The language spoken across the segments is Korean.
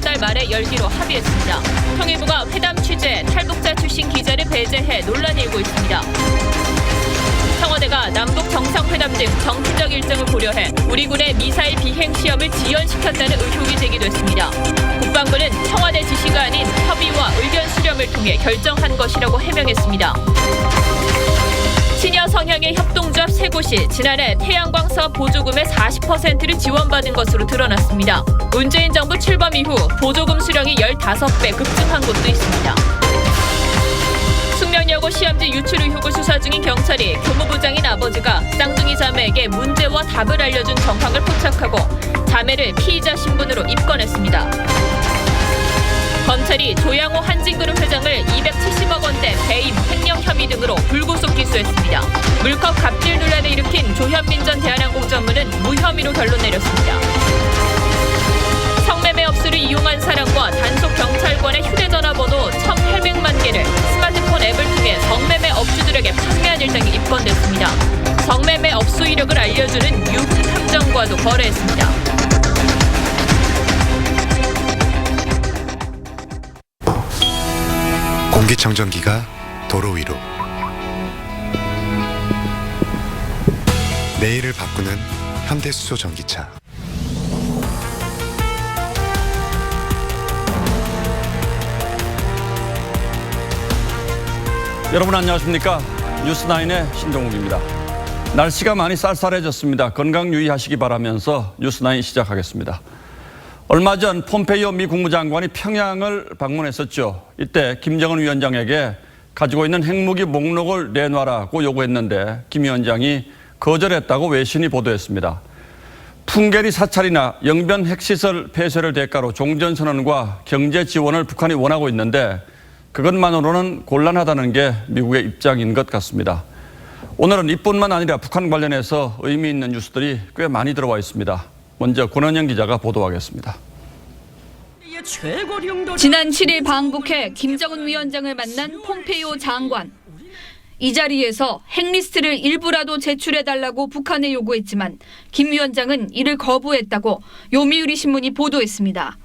달 말에 열기로 합의했습니다. 통일부가 회담 취재에 탈북자 출신 기자를 배제해 논란이 일고 있습니다. 청와대가 남북 정상회담 등 정치적 일정을 고려해 우리 군의 미사일 비행 시험을 지연시켰다는 의혹이 제기됐습니다. 국방부는 청와대 지시가 아닌 협의와 의견 수렴을 통해 결정한 것이라고 해명했습니다. 친여 성향의 협동조합 세 곳이 지난해 태양광 사업 보조금의 40%를 지원받은 것으로 드러났습니다. 문재인 정부 출범 이후 보조금 수령이 15배 급증한 곳도 있습니다. 숙명여고 시험지 유출 의혹을 수사 중인 경찰이 교무부장인 아버지가 쌍둥이 자매에게 문제와 답을 알려준 정황을 포착하고 자매를 피의자 신분으로 입건했습니다. 검찰이 조양호 한진그룹 회장을 270억 원대 배임, 횡령 혐의 등으로 불구속 기소했습니다. 물컵 갑질 논란을 일으킨 조현민 전 대한항공 전무는 무혐의로 결론 내렸습니다. 성매매 업소를 이용한 사람과 단속 경찰관의 휴대전화 번호 1,800만 개를 스마트폰 앱을 통해 성매매 업주들에게 판매한 일당이 입건됐습니다. 성매매 업소 이력을 알려주는 유흥 탐정과도 거래했습니다. 공기청정기가 도로 위로, 내일을 바꾸는 현대수소 전기차. 여러분 안녕하십니까? 뉴스9의 신종욱입니다. 날씨가 많이 쌀쌀해졌습니다. 건강 유의하시기 바라면서 뉴스9 시작하겠습니다. 얼마 전 폼페이오 미 국무장관이 평양을 방문했었죠. 이때 김정은 위원장에게 가지고 있는 핵무기 목록을 내놔라고 요구했는데 김 위원장이 거절했다고 외신이 보도했습니다. 풍계리 사찰이나 영변 핵시설 폐쇄를 대가로 종전선언과 경제 지원을 북한이 원하고 있는데 그것만으로는 곤란하다는 게 미국의 입장인 것 같습니다. 오늘은 이뿐만 아니라 북한 관련해서 의미 있는 뉴스들이 꽤 많이 들어와 있습니다. 먼저 권은영 기자가 보도하겠습니다. 지난 7일 방북해 김정은 위원장을 만난 폼페이오 장관. 이 자리에서 핵리스트를 일부라도 제출해달라고 북한에 요구했지만 김 위원장은 이를 거부했다고 요미우리 신문이 보도했습니다.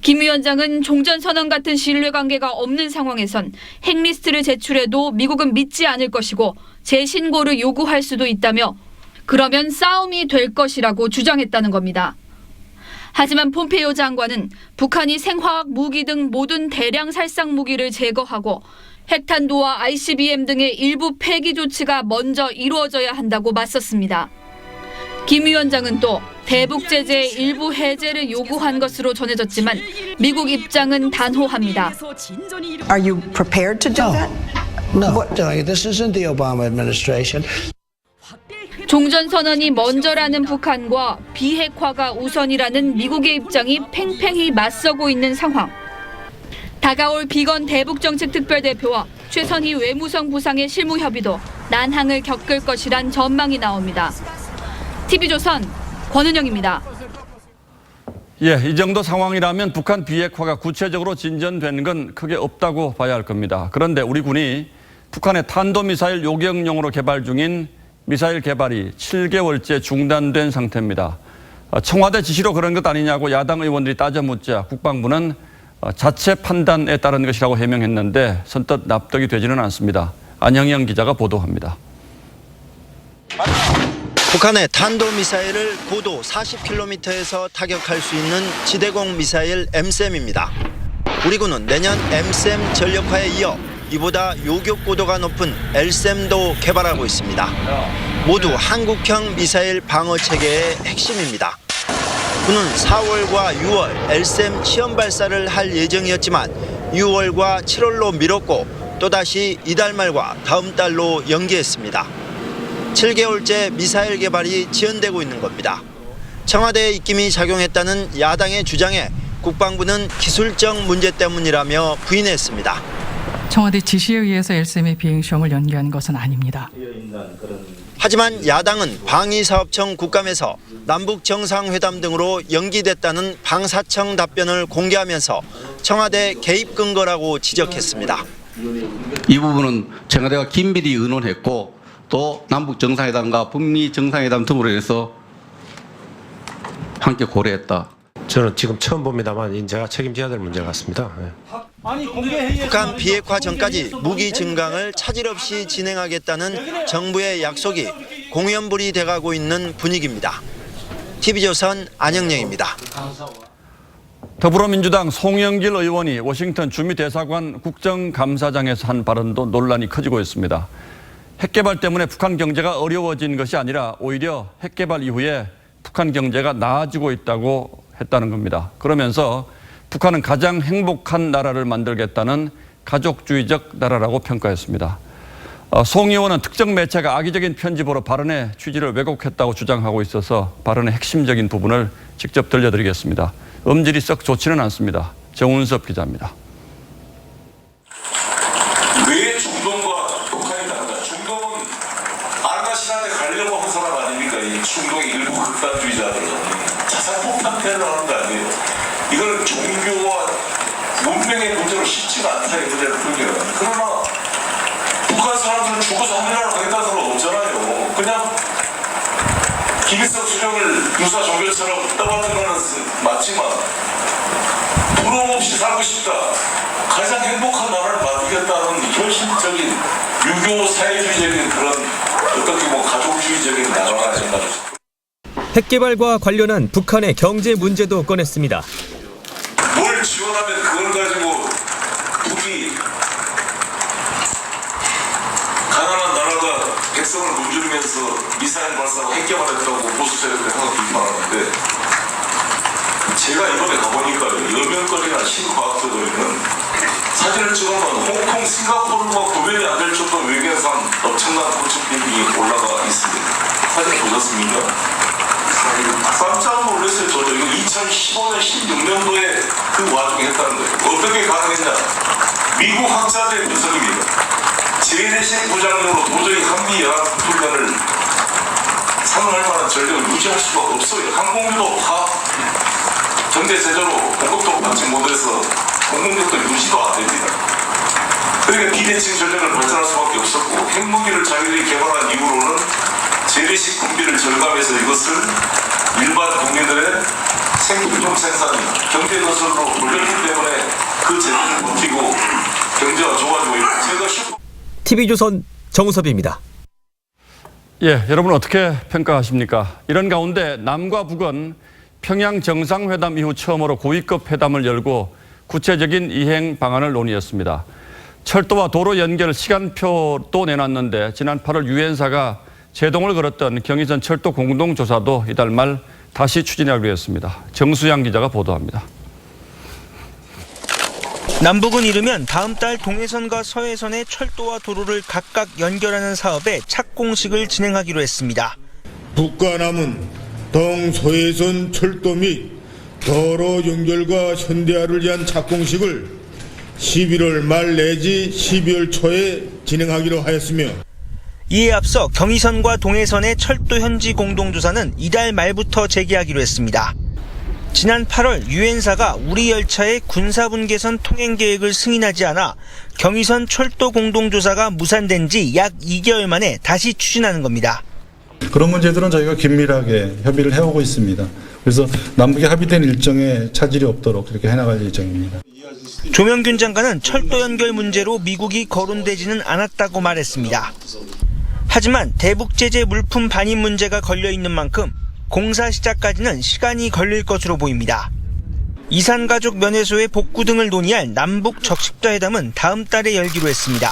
김 위원장은 종전선언 같은 신뢰관계가 없는 상황에선 핵리스트를 제출해도 미국은 믿지 않을 것이고 재신고를 요구할 수도 있다며 그러면 싸움이 될 것이라고 주장했다는 겁니다. 하지만 폼페이오 장관은 북한이 생화학 무기 등 모든 대량 살상 무기를 제거하고 핵탄두와 ICBM 등의 일부 폐기 조치가 먼저 이루어져야 한다고 맞섰습니다. 김 위원장은 또 대북 제재의 일부 해제를 요구한 것으로 전해졌지만 미국 입장은 단호합니다. Are you prepared to do that? No, this isn't the Obama administration. 종전선언이 먼저라는 북한과 비핵화가 우선이라는 미국의 입장이 팽팽히 맞서고 있는 상황. 다가올 비건 대북정책특별대표와 최선희 외무성 부상의 실무협의도 난항을 겪을 것이란 전망이 나옵니다. TV조선 권은영입니다. 이 정도 상황이라면 북한 비핵화가 구체적으로 진전되는 건 크게 없다고 봐야 할 겁니다. 그런데 우리 군이 북한의 탄도미사일 요격용으로 개발 중인 미사일 개발이 7개월째 중단된 상태입니다. 청와대 지시로 그런 것 아니냐고 야당 의원들이 따져 묻자 국방부는 자체 판단에 따른 것이라고 해명했는데 선뜻 납득이 되지는 않습니다. 안영영 기자가 보도합니다. 북한의 탄도미사일을 고도 40km에서 타격할 수 있는 지대공 미사일 엠셈입니다. 우리 군은 내년 엠셈 전력화에 이어 이보다 요격 고도가 높은 엘셈도 개발하고 있습니다. 모두 한국형 미사일 방어 체계의 핵심입니다. 군은 4월과 6월 엘셈 시험 발사를 할 예정이었지만 6월과 7월로 미뤘고 또다시 이달 말과 다음 달로 연기했습니다. 7개월째 미사일 개발이 지연되고 있는 겁니다. 청와대의 입김이 작용했다는 야당의 주장에 국방부는 기술적 문제 때문이라며 부인했습니다. 청와대 지시에 의해서 엘셈의 비행 시험을 연기한 것은 아닙니다. 하지만 야당은 방위사업청 국감에서 남북 정상회담 등으로 연기됐다는 방사청 답변을 공개하면서 청와대 개입 근거라고 지적했습니다. 이 부분은 청와대가 긴밀히 의논했고 또 남북 정상회담과 북미 정상회담 등으로 해서 함께 고려했다. 저는 지금 처음 봅니다만 제가 책임져야 될 문제 같습니다. 북한 비핵화 전까지 무기 증강을 차질 없이 진행하겠다는 정부의 약속이 공연불이 돼가고 있는 분위기입니다. TV조선 안영영입니다. 더불어민주당 송영길 의원이 워싱턴 주미대사관 국정감사장에서 한 발언도 논란이 커지고 있습니다. 핵개발 때문에 북한 경제가 어려워진 것이 아니라 오히려 핵개발 이후에 북한 경제가 나아지고 있다고 했다는 겁니다. 그러면서 북한은 가장 행복한 나라를 만들겠다는 가족주의적 나라라고 평가했습니다. 송 의원은 특정 매체가 악의적인 편집으로 발언의 취지를 왜곡했다고 주장하고 있어서 발언의 핵심적인 부분을 직접 들려드리겠습니다. 음질이 썩 좋지는 않습니다. 정운섭 기자입니다. 왜 중동과 북한이 다른가? 중동은 아르가신한테 가려고 한 사람 아닙니까? 이 중동의 일부 극단주의자들은 자살 폭탄 테러를 하는 거 아니에요. 이걸 종교와 문명의 문제로 쉽지가 않다 이 문제를 풀기는. 그러나 북한 사람들은 죽어서 한나라를 하겠다는 사람 없잖아요. 그냥 김일성 수령을 유사 종교처럼 떠받는 거는 맞지만 부러움 없이 살고 싶다. 가장 행복한 나라를 만들겠다는 현실적인 유교 사회주의적인 그런 어떻게 가족주의적인 나라라 생각합니다. 핵개발과 관련한 북한의 경제 문제도 꺼냈습니다. 뭘 지원하면 그걸 가지고 북이 가난한 나라가 백성을 문지르면서 미사일 발사하고 핵개발했다고 보수 세력들이 항상 비판하는데 제가 이번에 가보니까요. 여명거리나 신과학자들은 사진을 찍으면 홍콩, 싱가포르와 구별이 안 될 정도 외계산 엄청난 고층 빌딩이 올라가 있습니다. 사진 보셨습니까? 깜짝 놀랐어요. 저도 이거 2015년, 16년도에 그 와중에 했다는 거예요. 어떻게 가능했냐? 미국 학자들의 분석입니다. 재래식 부장으로 도저히 한미연합훈련을 상응할 만한 전력을 유지할 수가 없어요. 항공유도 다 전대제재로 공급도 받지 못해서 공급력도 유지도 안 됩니다. 그러니까 비대칭 전력을 발전할 수밖에 없었고 핵무기를 자기들이 개발한 이후로는 재래식 군비를 절감해서 이것을 일반 국민들의 생필품 생산, 경제 건설로 돌렸기 때문에 그 재능을 버티고 경제가 좋아지고 있고 TV조선 정우섭입니다. 예, 여러분 어떻게 평가하십니까? 이런 가운데 남과 북은 평양 정상회담 이후 처음으로 고위급 회담을 열고 구체적인 이행 방안을 논의했습니다. 철도와 도로 연결 시간표도 내놨는데 지난 8월 유엔사가 제동을 걸었던 경의선 철도 공동조사도 이달 말 다시 추진하기로 했습니다. 정수양 기자가 보도합니다. 남북은 이르면 다음 달 동해선과 서해선의 철도와 도로를 각각 연결하는 사업에 착공식을 진행하기로 했습니다. 북과 남은 동서해선 철도 및 도로 연결과 현대화를 위한 착공식을 11월 말 내지 12월 초에 진행하기로 하였으며 이에 앞서 경의선과 동해선의 철도 현지 공동조사는 이달 말부터 재개하기로 했습니다. 지난 8월 유엔사가 우리 열차의 군사분계선 통행 계획을 승인하지 않아 경의선 철도 공동조사가 무산된 지 약 2개월 만에 다시 추진하는 겁니다. 그런 문제들은 저희가 긴밀하게 협의를 해오고 있습니다. 그래서 남북이 합의된 일정에 차질이 없도록 그렇게 해나갈 예정입니다. 조명균 장관은 철도 연결 문제로 미국이 거론되지는 않았다고 말했습니다. 하지만 대북 제재 물품 반입 문제가 걸려 있는 만큼 공사 시작까지는 시간이 걸릴 것으로 보입니다. 이산가족 면회소의 복구 등을 논의할 남북 적십자회담은 다음 달에 열기로 했습니다.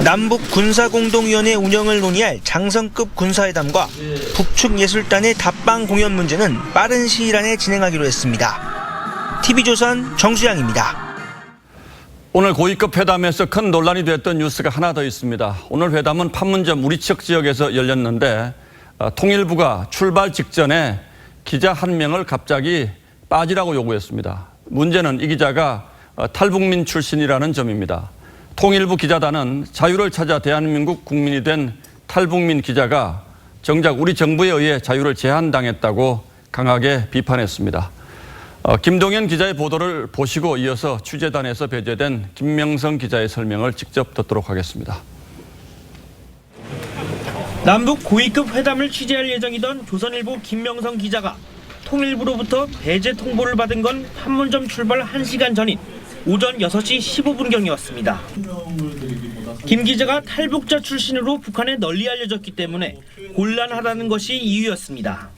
남북 군사공동위원회 운영을 논의할 장성급 군사회담과 북측 예술단의 답방 공연 문제는 빠른 시일 안에 진행하기로 했습니다. TV조선 정수양입니다. 오늘 고위급 회담에서 큰 논란이 됐던 뉴스가 하나 더 있습니다. 오늘 회담은 판문점 우리측 지역에서 열렸는데 통일부가 출발 직전에 기자 한 명을 갑자기 빠지라고 요구했습니다. 문제는 이 기자가 탈북민 출신이라는 점입니다. 통일부 기자단은 자유를 찾아 대한민국 국민이 된 탈북민 기자가 정작 우리 정부에 의해 자유를 제한당했다고 강하게 비판했습니다. 김동현 기자의 보도를 보시고 이어서 취재단에서 배제된 김명성 기자의 설명을 직접 듣도록 하겠습니다. 남북 고위급 회담을 취재할 예정이던 조선일보 김명성 기자가 통일부로부터 배제 통보를 받은 건 판문점 출발 1시간 전인 오전 6시 15분경이었습니다. 김 기자가 탈북자 출신으로 북한에 널리 알려졌기 때문에 곤란하다는 것이 이유였습니다.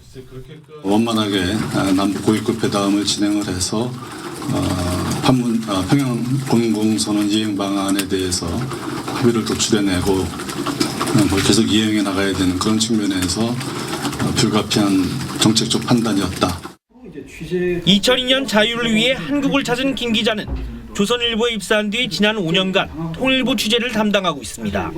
원만하게 남북 고위급 회담을 진행을 해서 평양 공공선언 이행 방안에 대해서 합의를 도출해내고 계속 이행해 나가야 되는 그런 측면에서 불가피한 정책적 판단이었다. 2002년 자유를 위해 한국을 찾은 김 기자는 조선일보에 입사한 뒤 지난 5년간 통일부 취재를 담당하고 있습니다.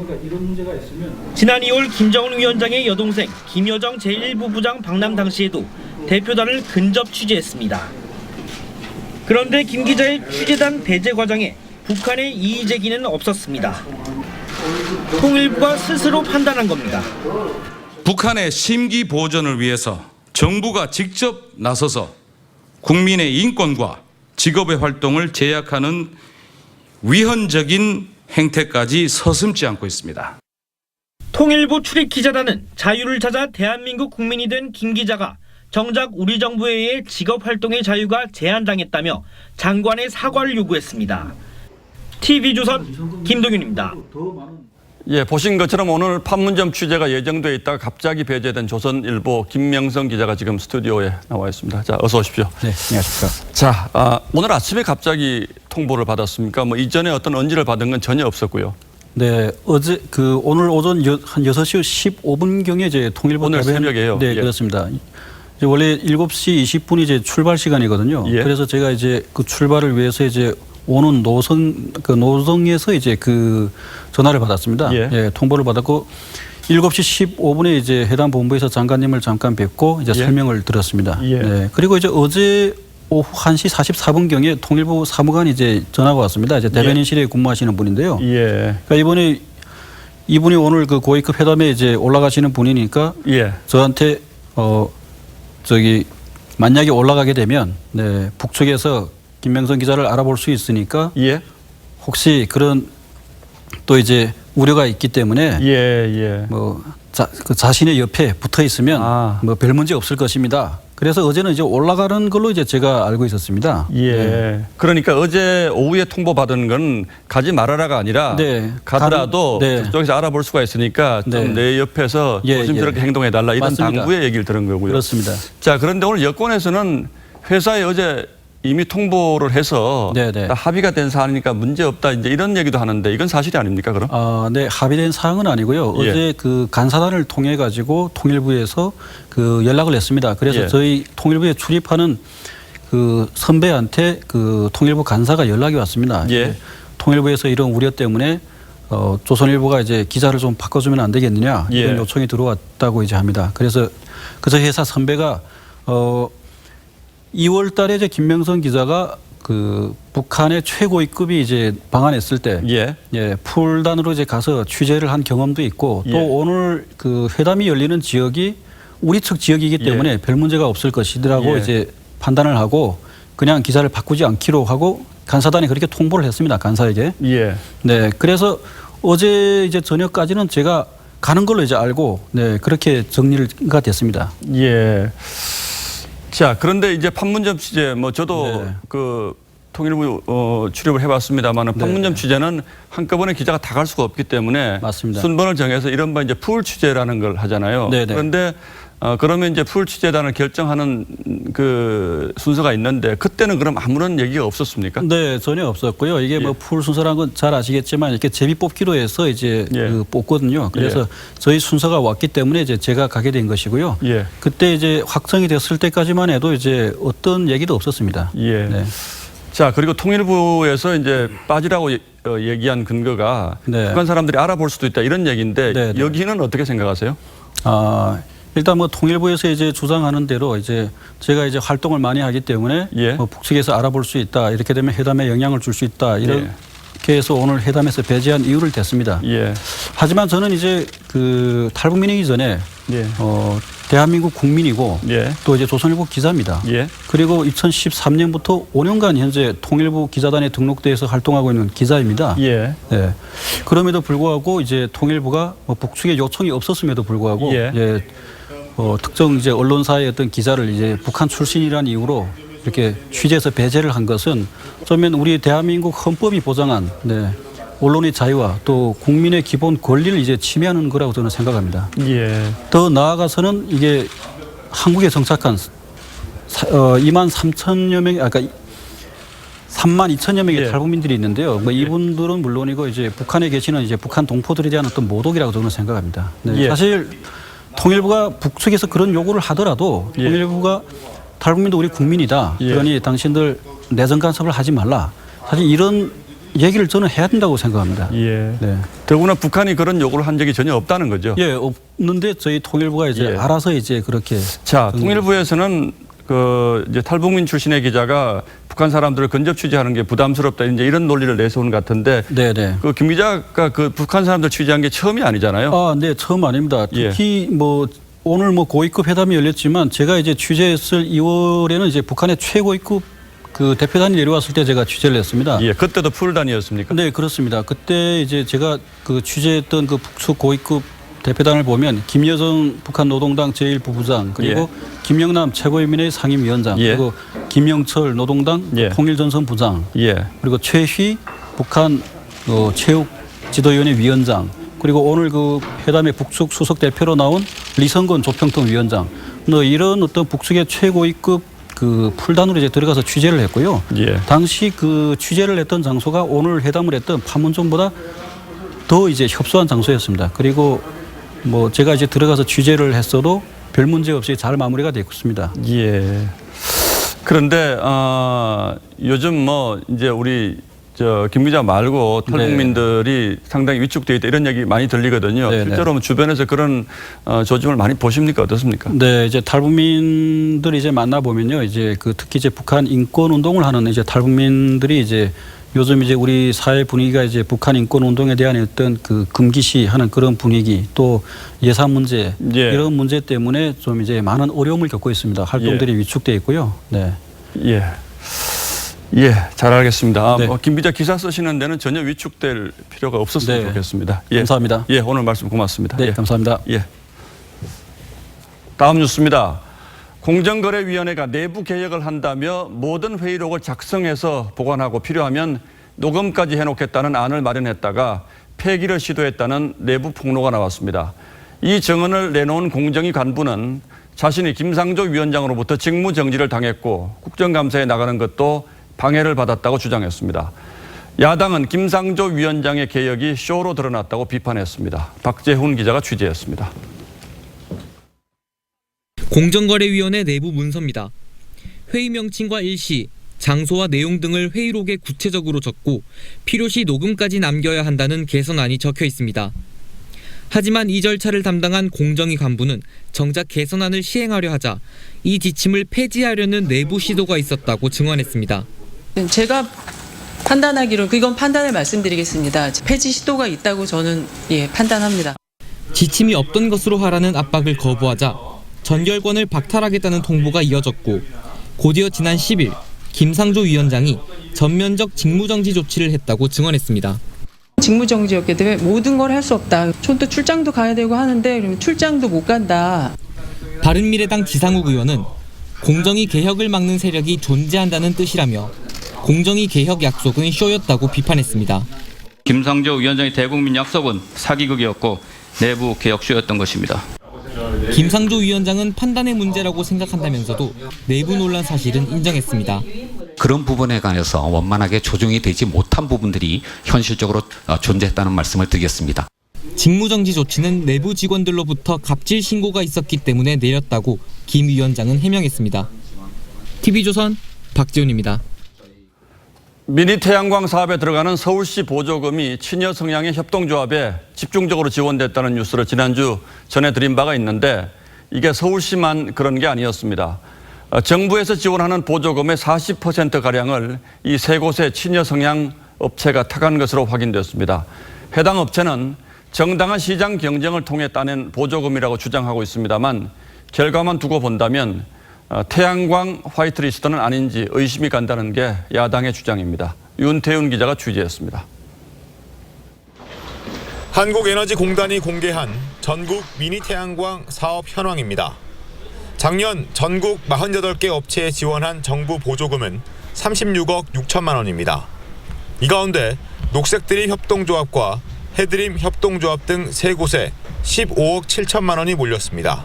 지난 2월 김정은 위원장의 여동생 김여정 제1부부장 방남 당시에도 대표단을 근접 취재했습니다. 그런데 김 기자의 취재단 배제 과정에 북한의 이의 제기는 없었습니다. 통일부가 스스로 판단한 겁니다. 북한의 심기 보전을 위해서 정부가 직접 나서서 국민의 인권과 직업의 활동을 제약하는 위헌적인 행태까지 서슴지 않고 있습니다. 통일부 출입 기자단은 자유를 찾아 대한민국 국민이 된 김 기자가 정작 우리 정부에 의해 직업 활동의 자유가 제한당했다며 장관의 사과를 요구했습니다. TV조선 김동윤입니다. 예, 보신 것처럼 오늘 판문점 취재가 예정돼 있다가 갑자기 배제된 조선일보 김명성 기자가 지금 스튜디오에 나와 있습니다. 자, 어서 오십시오. 네, 안녕하십니까. 자, 오늘 아침에 갑자기 통보를 받았습니까? 뭐 이전에 어떤 언지를 받은 건 전혀 없었고요. 네, 오늘 오전 한 6시 15분경에 이제 통일부 오늘 새벽에요. 네, 예. 그렇습니다. 이제 원래 7시 20분이 이제 출발 시간이거든요. 예. 그래서 제가 이제 그 출발을 위해서 이제 오는 노성에서 이제 그 전화를 받았습니다. 예. 예, 통보를 받았고 7시 15분에 이제 해당 본부에서 장관님을 잠깐 뵙고 이제 예. 설명을 들었습니다. 예. 네, 그리고 이제 어제 오후 1시 44분경에 통일부 사무관이 이제 전화가 왔습니다. 이제 대변인실에 근무하시는 분인데요. 예. 그러니까 이분이 오늘 그 고위급 회담에 이제 올라가시는 분이니까 예. 저한테 만약에 올라가게 되면 네, 북측에서 김명성 기자를 알아볼 수 있으니까 예. 혹시 그런 또 이제 우려가 있기 때문에 예. 그 자신의 옆에 붙어 있으면 뭐 별 문제 없을 것입니다. 그래서 어제는 이제 올라가는 걸로 이제 제가 알고 있었습니다. 예. 네. 그러니까 어제 오후에 통보받은 건 가지 말아라가 아니라 네. 가더라도 네. 그쪽에서 알아볼 수가 있으니까 좀 내 옆에서 조심스럽게 행동해달라 이런 맞습니다. 당부의 얘기를 들은 거고요. 그렇습니다. 자, 그런데 오늘 여권에서는 회사에 어제 이미 통보를 해서 다 합의가 된 사안이니까 문제 없다 이제 이런 얘기도 하는데 이건 사실이 아닙니까 그럼? 네, 합의된 사항은 아니고요. 예. 어제 그 간사단을 통해 가지고 통일부에서 그 연락을 했습니다. 그래서 예. 저희 통일부에 출입하는 그 선배한테 그 통일부 간사가 연락이 왔습니다. 예. 통일부에서 이런 우려 때문에 조선일보가 이제 기자를 좀 바꿔주면 안 되겠느냐 이런 예. 요청이 들어왔다고 이제 합니다. 그래서 그 회사 선배가 2월 달에 이제 김명성 기자가 그 북한의 최고위급이 이제 방한했을 때 풀단으로 이제 가서 취재를 한 경험도 있고 또 오늘 그 회담이 열리는 지역이 우리 측 지역이기 때문에 별 문제가 없을 것이라고 이제 판단을 하고 그냥 기자를 바꾸지 않기로 하고 간사단이 그렇게 통보를 했습니다. 간사에게. 네. 그래서 어제 이제 저녁까지는 제가 가는 걸로 이제 알고 네, 그렇게 정리가 됐습니다. 예. 자, 그런데 이제 판문점 취재 저도 그 통일부 출입을 해봤습니다만 판문점 취재는 한꺼번에 기자가 다 갈 수가 없기 때문에 맞습니다. 순번을 정해서 이른바 이제 풀 취재라는 걸 하잖아요. 그런데 그러면 이제 풀 취재단을 결정하는 그 순서가 있는데 그때는 그럼 아무런 얘기가 없었습니까? 네, 전혀 없었고요. 이게 풀 순서라는 건 잘 아시겠지만 이렇게 제비 뽑기로 해서 이제 그 뽑거든요. 그래서 저희 순서가 왔기 때문에 이제 제가 가게 된 것이고요. 그때 이제 확정이 됐을 때까지만 해도 이제 어떤 얘기도 없었습니다. 네. 자, 그리고 통일부에서 이제 빠지라고 얘기한 근거가 북한 사람들이 알아볼 수도 있다 이런 얘기인데 여기는 어떻게 생각하세요? 일단 통일부에서 이제 주장하는 대로 이제 제가 이제 활동을 많이 하기 때문에 북측에서 알아볼 수 있다. 이렇게 되면 회담에 영향을 줄 수 있다. 이렇게 해서 오늘 회담에서 배제한 이유를 댔습니다. 하지만 저는 이제 그 탈북민이기 전에 대한민국 국민이고 또 이제 조선일보 기자입니다. 그리고 2013년부터 5년간 현재 통일부 기자단에 등록돼서 활동하고 있는 기자입니다. 네. 그럼에도 불구하고 이제 통일부가 북측의 요청이 없었음에도 불구하고 특정 이제 언론사의 어떤 기자를 이제 북한 출신이라는 이유로 이렇게 취재해서 배제를 한 것은 어쩌면 우리 대한민국 헌법이 보장한 언론의 자유와 또 국민의 기본 권리를 이제 침해하는 거라고 저는 생각합니다. 예. 더 나아가서는 이게 한국에 정착한 2만 3천여 명, 아까 3만 2천여 명의 탈북민들이 있는데요. 뭐 이분들은 물론이고 이제 북한에 계시는 이제 북한 동포들에 대한 어떤 모독이라고 저는 생각합니다. 사실 통일부가 북측에서 그런 요구를 하더라도 통일부가 탈북민도 우리 국민이다. 그러니 당신들 내정 간섭을 하지 말라. 사실 이런 얘기를 저는 해야 된다고 생각합니다. 더구나 북한이 그런 요구를 한 적이 전혀 없다는 거죠. 없는데 저희 통일부가 이제 알아서 이제 그렇게. 자, 통일부에서는 이제 탈북민 출신의 기자가 북한 사람들을 근접 취재하는 게 부담스럽다 이제 이런 논리를 내세우는 것 같은데. 김 기자가 북한 사람들 취재한 게 처음이 아니잖아요. 네, 처음 아닙니다. 특히 오늘 고위급 회담이 열렸지만 제가 이제 취재했을 2월에는 이제 북한의 최고위급 대표단이 내려왔을 때 제가 취재를 했습니다. 그때도 풀단이었습니까? 네, 그렇습니다. 그때 이제 제가 취재했던 북측 고위급 대표단을 보면 김여정 북한 노동당 제1부부장 그리고 김영남 최고위원회 상임위원장 그리고 김영철 노동당 통일전선부장 그리고 최휘 북한 체육지도위원회 위원장 그리고 오늘 회담의 북측 수석 대표로 나온 리성건 조평통 위원장 이런 어떤 북측의 최고위급 풀단으로 이제 들어가서 취재를 했고요. 당시 취재를 했던 장소가 오늘 회담을 했던 판문점보다 더 이제 협소한 장소였습니다. 그리고 제가 이제 들어가서 취재를 했어도 별 문제 없이 잘 마무리가 되고 있습니다. 그런데 요즘 이제 우리 김 기자 말고 탈북민들이 상당히 위축되어 있다 이런 얘기 많이 들리거든요. 실제로 주변에서 그런 조짐을 많이 보십니까? 어떻습니까? 네, 이제 탈북민들 이제 만나보면요. 이제 특히 이제 북한 인권 운동을 하는 이제 탈북민들이 이제 요즘 이제 우리 사회 분위기가 이제 북한 인권 운동에 대한 어떤 금기시하는 그런 분위기 또 예산 문제 이런 문제 때문에 좀 이제 많은 어려움을 겪고 있습니다. 활동들이 위축돼 있고요. 잘 알겠습니다. 김 기자 기사 쓰시는 데는 전혀 위축될 필요가 없었으면 좋겠습니다. 감사합니다. 오늘 말씀 고맙습니다. 감사합니다. 다음 뉴스입니다. 공정거래위원회가 내부 개혁을 한다며 모든 회의록을 작성해서 보관하고 필요하면 녹음까지 해놓겠다는 안을 마련했다가 폐기를 시도했다는 내부 폭로가 나왔습니다. 이 정언을 내놓은 공정위 간부는 자신이 김상조 위원장으로부터 직무정지를 당했고 국정감사에 나가는 것도 방해를 받았다고 주장했습니다. 야당은 김상조 위원장의 개혁이 쇼로 드러났다고 비판했습니다. 박재훈 기자가 취재했습니다. 공정거래위원회 내부 문서입니다. 회의 명칭과 일시, 장소와 내용 등을 회의록에 구체적으로 적고 필요시 녹음까지 남겨야 한다는 개선안이 적혀 있습니다. 하지만 이 절차를 담당한 공정위 간부는 정작 개선안을 시행하려 하자 이 지침을 폐지하려는 내부 시도가 있었다고 증언했습니다. 제가 판단하기로 이건 판단을 말씀드리겠습니다. 폐지 시도가 있다고 저는 판단합니다. 지침이 없던 것으로 하라는 압박을 거부하자 전결권을 박탈하겠다는 통보가 이어졌고 곧이어 지난 10일 김상조 위원장이 전면적 직무정지 조치를 했다고 증언했습니다. 직무정지였기 때문에 모든 걸 할 수 없다. 또 출장도 가야 되고 하는데 그러면 출장도 못 간다. 바른미래당 지상욱 의원은 공정위 개혁을 막는 세력이 존재한다는 뜻이라며 공정위 개혁 약속은 쇼였다고 비판했습니다. 김상조 위원장의 대국민 약속은 사기극이었고 내부 개혁 쇼였던 것입니다. 김상조 위원장은 판단의 문제라고 생각한다면서도 내부 논란 사실은 인정했습니다. 그런 부분에 관해서 원만하게 조정이 되지 못한 부분들이 현실적으로 존재했다는 말씀을 드리겠습니다. 직무정지 조치는 내부 직원들로부터 갑질 신고가 있었기 때문에 내렸다고 김 위원장은 해명했습니다. TV조선 박지훈입니다. 미니 태양광 사업에 들어가는 서울시 보조금이 친여 성향의 협동조합에 집중적으로 지원됐다는 뉴스를 지난주 전해드린 바가 있는데 이게 서울시만 그런 게 아니었습니다. 정부에서 지원하는 보조금의 40%가량을 이 세 곳의 친여 성향 업체가 타간 것으로 확인됐습니다. 해당 업체는 정당한 시장 경쟁을 통해 따낸 보조금이라고 주장하고 있습니다만 결과만 두고 본다면 태양광 화이트리스트는 아닌지 의심이 간다는 게 야당의 주장입니다. 윤태윤 기자가 취재했습니다. 한국에너지공단이 공개한 전국 미니 태양광 사업 현황입니다. 작년 전국 48개 업체에 지원한 정부 보조금은 36억 6천만 원입니다. 이 가운데 녹색드림 협동조합과 해드림 협동조합 등 3곳에 15억 7천만 원이 몰렸습니다.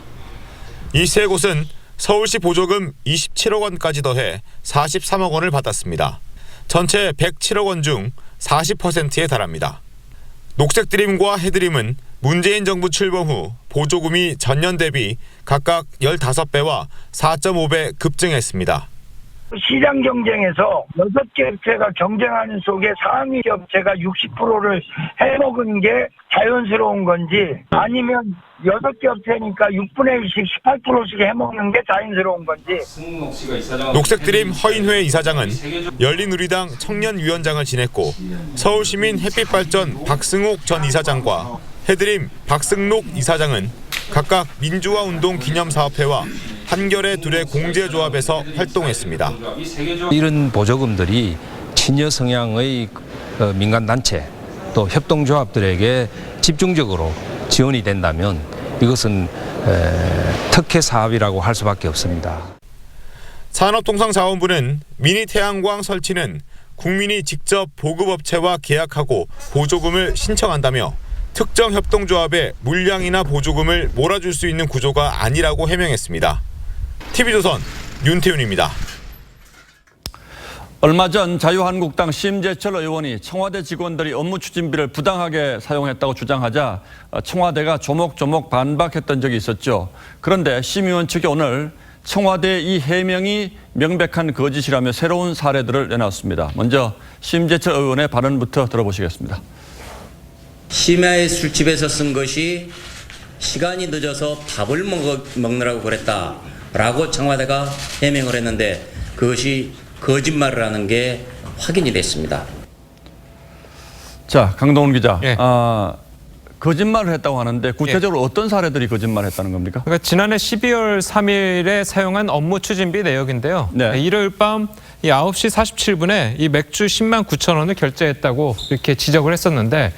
이 3곳은 서울시 보조금 27억 원까지 더해 43억 원을 받았습니다. 전체 107억 원 중 40%에 달합니다. 녹색드림과 해드림은 문재인 정부 출범 후 보조금이 전년 대비 각각 15배와 4.5배 급증했습니다. 시장 경쟁에서 6개 업체가 경쟁하는 속에 상위 업체가 60%를 해먹은 게 자연스러운 건지 아니면 6개 업체니까 6분의 1씩 18%씩 해먹는 게 자연스러운 건지. 녹색드림 허인회 이사장은 열린우리당 청년위원장을 지냈고 서울시민 햇빛발전 박승옥 전 이사장과 해드림 박승록 이사장은 각각 민주화운동 기념사업회와 한겨레 둘의 공제조합에서 활동했습니다. 이런 보조금들이 친여 성향의 민간단체 또 협동조합들에게 집중적으로 지원이 된다면 이것은 특혜 사업이라고 할 수밖에 없습니다. 산업통상자원부는 미니 태양광 설치는 국민이 직접 보급업체와 계약하고 보조금을 신청한다며 특정 협동조합에 물량이나 보조금을 몰아줄 수 있는 구조가 아니라고 해명했습니다. TV조선 윤태윤입니다. 얼마 전 자유한국당 심재철 의원이 청와대 직원들이 업무 추진비를 부당하게 사용했다고 주장하자 청와대가 조목조목 반박했던 적이 있었죠. 그런데 심 의원 측이 오늘 청와대의 이 해명이 명백한 거짓이라며 새로운 사례들을 내놨습니다. 먼저 심재철 의원의 발언부터 들어보시겠습니다. 심야의 술집에서 쓴 것이 시간이 늦어서 밥을 먹느라고 그랬다라고 청와대가 해명을 했는데 그것이 거짓말을 하는 게 확인이 됐습니다. 자, 강동훈 기자. 거짓말을 했다고 하는데 구체적으로 어떤 사례들이 거짓말을 했다는 겁니까? 그러니까 지난해 12월 3일에 사용한 업무 추진비 내역인데요. 일요일 밤 9시 47분에 이 맥주 10만 9천 원을 결제했다고 이렇게 지적을 했었는데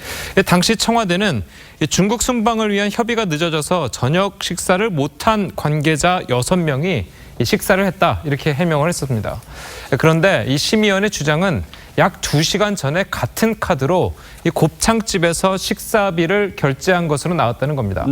당시 청와대는 중국 순방을 위한 협의가 늦어져서 저녁 식사를 못한 관계자 6명이 식사를 했다 이렇게 해명을 했습니다. 그런데 이 심의원의 주장은 약 2시간 전에 같은 카드로 이 곱창집에서 식사비를 결제한 것으로 나왔다는 겁니다.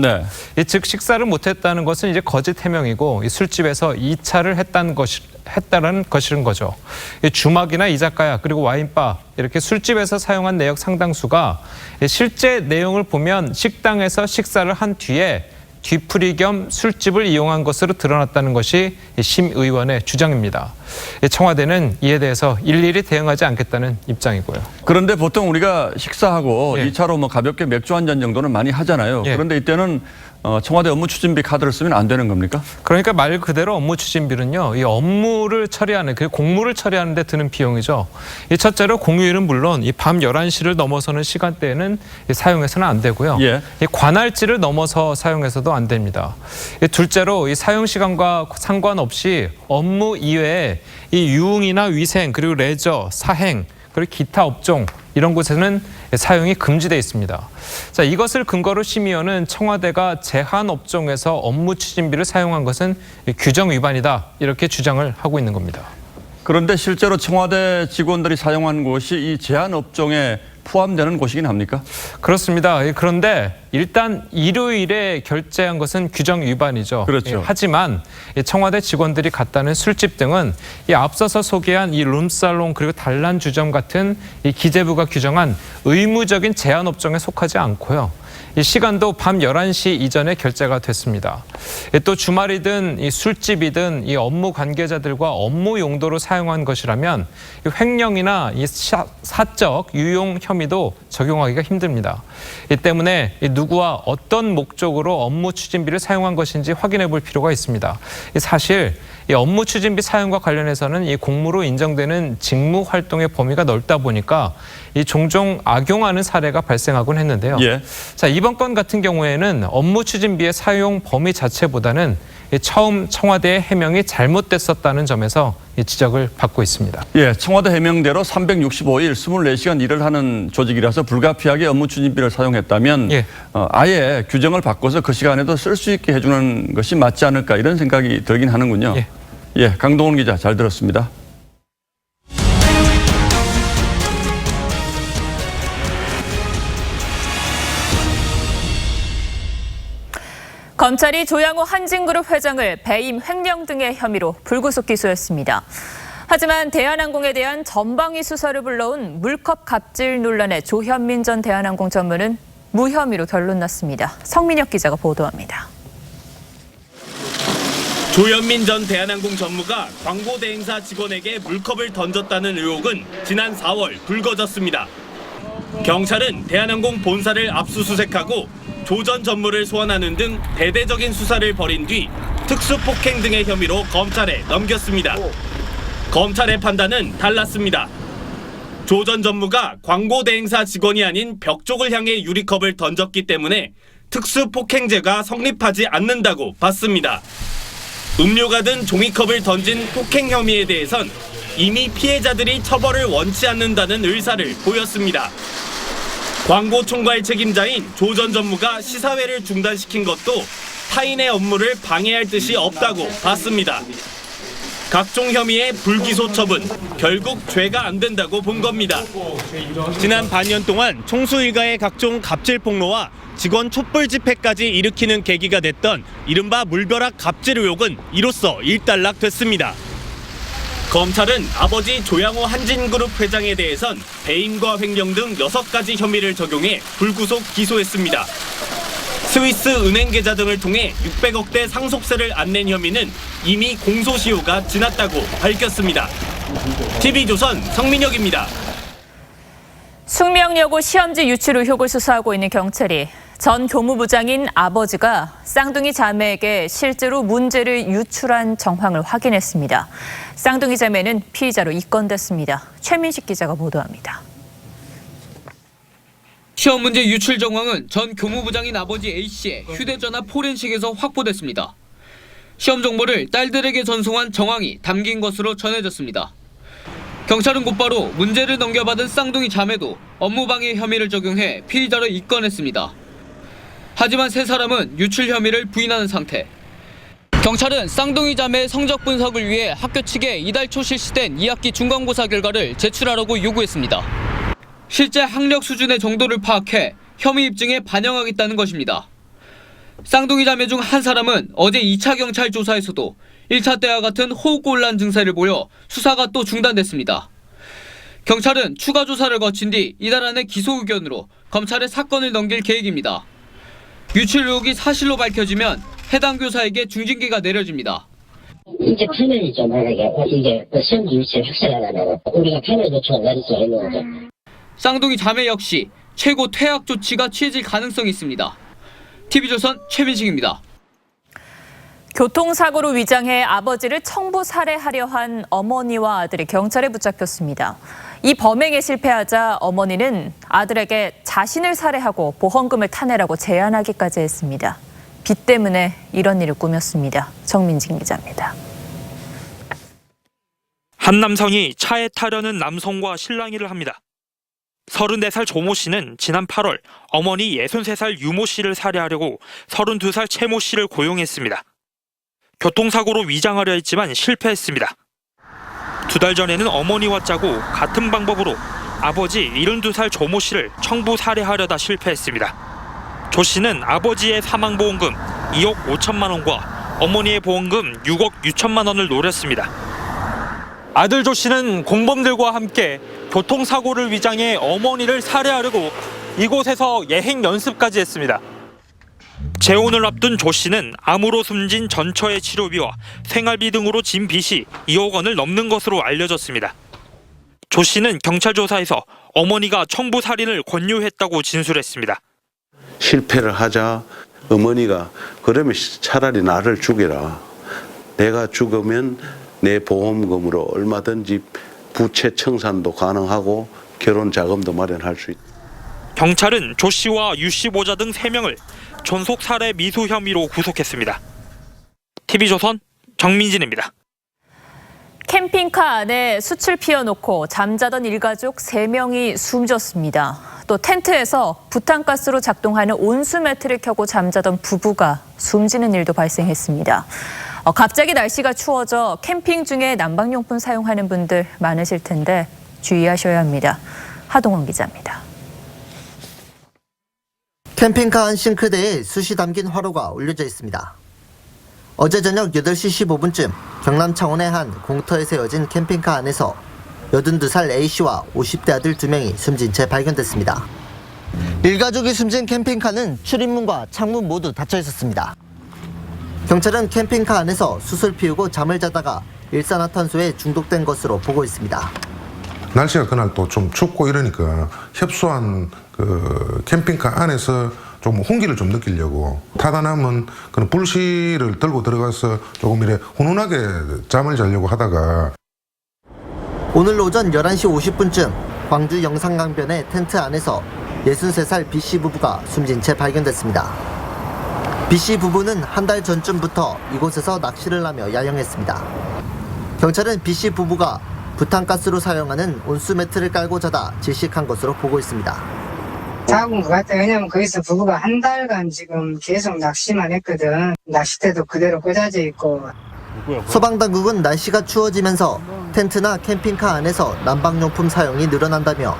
즉 식사를 못했다는 것은 이제 거짓 해명이고 이 술집에서 2차를 했다는 것인 거죠. 이 주막이나 이자카야 그리고 와인바 이렇게 술집에서 사용한 내역 상당수가 실제 내용을 보면 식당에서 식사를 한 뒤에 뒤풀이 겸 술집을 이용한 것으로 드러났다는 것이 심 의원의 주장입니다. 청와대는 이에 대해서 일일이 대응하지 않겠다는 입장이고요. 그런데 보통 우리가 식사하고 2차로 뭐 가볍게 맥주 한 잔 정도는 많이 하잖아요. 그런데 이때는 청와대 업무 추진비 카드를 쓰면 안 되는 겁니까? 그러니까 말 그대로 업무 추진비는요, 이 업무를 처리하는, 그 공무를 처리하는 데 드는 비용이죠. 이 첫째로 공휴일은 물론 이 밤 11시를 넘어서는 시간대에는 사용해서는 안 되고요. 이 관할지를 넘어서 사용해서도 안 됩니다. 둘째로 이 사용 시간과 상관없이 업무 이외에 이 유흥이나 위생 그리고 레저, 사행 그리고 기타 업종 이런 곳에는 사용이 금지되어 있습니다. 자, 이것을 근거로 심의원은 청와대가 제한 업종에서 업무 추진비를 사용한 것은 규정 위반이다 이렇게 주장을 하고 있는 겁니다. 그런데 실제로 청와대 직원들이 사용한 곳이 이 제한 업종에 포함되는 곳이긴 합니까? 그렇습니다. 그런데 일단 일요일에 결제한 것은 규정 위반이죠. 그렇죠. 하지만 청와대 직원들이 갔다는 술집 등은 이 앞서서 소개한 이 룸살롱 그리고 단란주점 같은 이 기재부가 규정한 의무적인 제한 업종에 속하지 않고요. 이 시간도 밤 11시 이전에 결제가 됐습니다. 또 주말이든 이 술집이든 이 업무 관계자들과 업무 용도로 사용한 것이라면 이 횡령이나 이 사적 유용 혐의도 적용하기가 힘듭니다. 이 때문에 누구와 어떤 목적으로 업무 추진비를 사용한 것인지 확인해 볼 필요가 있습니다. 사실 이 업무 추진비 사용과 관련해서는 이 공무로 인정되는 직무 활동의 범위가 넓다 보니까 이 종종 악용하는 사례가 발생하곤 했는데요. 자, 이번 건 같은 경우에는 업무 추진비의 사용 범위 자체보다는 처음 청와대의 해명이 잘못됐었다는 점에서 지적을 받고 있습니다. 예, 청와대 해명대로 365일 24시간 일을 하는 조직이라서 불가피하게 업무 추진비를 사용했다면 아예 규정을 바꿔서 그 시간에도 쓸 수 있게 해주는 것이 맞지 않을까 이런 생각이 들긴 하는군요. 예, 강동원 기자 잘 들었습니다. 검찰이 조양호 한진그룹 회장을 배임 횡령 등의 혐의로 불구속 기소했습니다. 하지만 대한항공에 대한 전방위 수사를 불러온 물컵 갑질 논란의 조현민 전 대한항공 전무는 무혐의로 결론 났습니다. 성민혁 기자가 보도합니다. 조현민 전 대한항공 전무가 광고 대행사 직원에게 물컵을 던졌다는 의혹은 지난 4월 불거졌습니다. 경찰은 대한항공 본사를 압수수색하고 조 전 전무를 소환하는 등 대대적인 수사를 벌인 뒤 특수폭행 등의 혐의로 검찰에 넘겼습니다. 검찰의 판단은 달랐습니다. 조 전 전무가 광고 대행사 직원이 아닌 벽 쪽을 향해 유리컵을 던졌기 때문에 특수폭행죄가 성립하지 않는다고 봤습니다. 음료가 든 종이컵을 던진 폭행 혐의에 대해선 이미 피해자들이 처벌을 원치 않는다는 의사를 보였습니다. 광고 총괄 책임자인 조 전 전무가 시사회를 중단시킨 것도 타인의 업무를 방해할 뜻이 없다고 봤습니다. 각종 혐의의 불기소 처분, 결국 죄가 안 된다고 본 겁니다. 지난 반년 동안 총수 일가의 각종 갑질 폭로와 직원 촛불 집회까지 일으키는 계기가 됐던 이른바 물벼락 갑질 의혹은 이로써 일단락됐습니다. 검찰은 아버지 조양호 한진그룹 회장에 대해선 배임과 횡령 등 6가지 혐의를 적용해 불구속 기소했습니다. 스위스 은행 계좌 등을 통해 600억대 상속세를 안 낸 혐의는 이미 공소시효가 지났다고 밝혔습니다. TV조선 성민혁입니다. 숙명여고 시험지 유출 의혹을 수사하고 있는 경찰이 전 교무부장인 아버지가 쌍둥이 자매에게 실제로 문제를 유출한 정황을 확인했습니다. 쌍둥이 자매는 피의자로 입건됐습니다. 최민식 기자가 보도합니다. 시험 문제 유출 정황은 전 교무부장인 아버지 A씨의 휴대전화 포렌식에서 확보됐습니다. 시험 정보를 딸들에게 전송한 정황이 담긴 것으로 전해졌습니다. 경찰은 곧바로 문제를 넘겨받은 쌍둥이 자매도 업무방해 혐의를 적용해 피의자로 입건했습니다. 하지만 세 사람은 유출 혐의를 부인하는 상태. 경찰은 쌍둥이 자매의 성적 분석을 위해 학교 측에 이달 초 실시된 2학기 중간고사 결과를 제출하라고 요구했습니다. 실제 학력 수준의 정도를 파악해 혐의 입증에 반영하겠다는 것입니다. 쌍둥이 자매 중 한 사람은 어제 2차 경찰 조사에서도 1차 때와 같은 호흡곤란 증세를 보여 수사가 또 중단됐습니다. 경찰은 추가 조사를 거친 뒤 이달 안에 기소 의견으로 검찰에 사건을 넘길 계획입니다. 유출 의혹이 사실로 밝혀지면 해당 교사에게 중징계가 내려집니다. 이제 판단이죠. 만약에 이게 시험지 유출 확실하다면 우리가 판단 조치를 내릴 수 있는 거죠. 쌍둥이 자매 역시 최고 퇴학 조치가 취해질 가능성이 있습니다. TV조선 최민식입니다. 교통사고로 위장해 아버지를 청부 살해하려 한 어머니와 아들이 경찰에 붙잡혔습니다. 이 범행에 실패하자 어머니는 아들에게 자신을 살해하고 보험금을 타내라고 제안하기까지 했습니다. 빚 때문에 이런 일을 꾸몄습니다. 정민진 기자입니다. 한 남성이 차에 타려는 남성과 실랑이를 합니다. 34살 조모 씨는 지난 8월 어머니 63살 유모 씨를 살해하려고 32살 최모 씨를 고용했습니다. 교통사고로 위장하려 했지만 실패했습니다. 2달 전에는 어머니와 짜고 같은 방법으로 아버지 72살 조모 씨를 청부 살해하려다 실패했습니다. 조 씨는 아버지의 사망보험금 2억 5천만 원과 어머니의 보험금 6억 6천만 원을 노렸습니다. 아들 조 씨는 공범들과 함께 교통사고를 위장해 어머니를 살해하려고 이곳에서 예행 연습까지 했습니다. 재혼을 앞둔 조 씨는 암으로 숨진 전처의 치료비와 생활비 등으로 진 빚이 2억 원을 넘는 것으로 알려졌습니다. 조 씨는 경찰 조사에서 어머니가 청부 살인을 권유했다고 진술했습니다. 실패를 하자 어머니가 그러면 차라리 나를 죽여라. 내가 죽으면 내 보험금으로 얼마든지 부채 청산도 가능하고 결혼 자금도 마련할 수 있다. 경찰은 조 씨와 유 씨 모자 등 3명을 존속 살해 미수 혐의로 구속했습니다. TV조선 정민진입니다. 캠핑카 안에 숯을 피워놓고 잠자던 일가족 3명이 숨졌습니다. 또 텐트에서 부탄가스로 작동하는 온수 매트를 켜고 잠자던 부부가 숨지는 일도 발생했습니다. 갑자기 날씨가 추워져 캠핑 중에 난방용품 사용하는 분들 많으실 텐데 주의하셔야 합니다. 하동원 기자입니다. 캠핑카 안 싱크대에 숯이 담긴 화로가 올려져 있습니다. 어제 저녁 8시 15분쯤 경남 창원의 한 공터에 세워진 캠핑카 안에서 82살 A씨와 50대 아들 2명이 숨진 채 발견됐습니다. 일가족이 숨진 캠핑카는 출입문과 창문 모두 닫혀 있었습니다. 경찰은 캠핑카 안에서 숯을 피우고 잠을 자다가 일산화탄소에 중독된 것으로 보고 있습니다. 날씨가 그날 또 좀 춥고 이러니까 협소한 그 캠핑카 안에서 좀 홍기를 좀 느끼려고 타다 남은 그런 불씨를 들고 들어가서 조금 이래 훈훈하게 잠을 자려고 하다가 오늘 오전 11시 50분쯤 광주 영산강변의 텐트 안에서 63살 B씨 부부가 숨진 채 발견됐습니다. B씨 부부는 한 달 전쯤부터 이곳에서 낚시를 하며 야영했습니다. 경찰은 B씨 부부가 부탄가스로 사용하는 온수 매트를 깔고 자다 질식한 것으로 보고 있습니다. 잡은 것 같아요. 왜냐면 거기서 부부가 한 달간 지금 계속 낚시만 했거든. 낚싯대도 그대로 꽂아져 있고. 소방당국은 날씨가 추워지면서 텐트나 캠핑카 안에서 난방용품 사용이 늘어난다며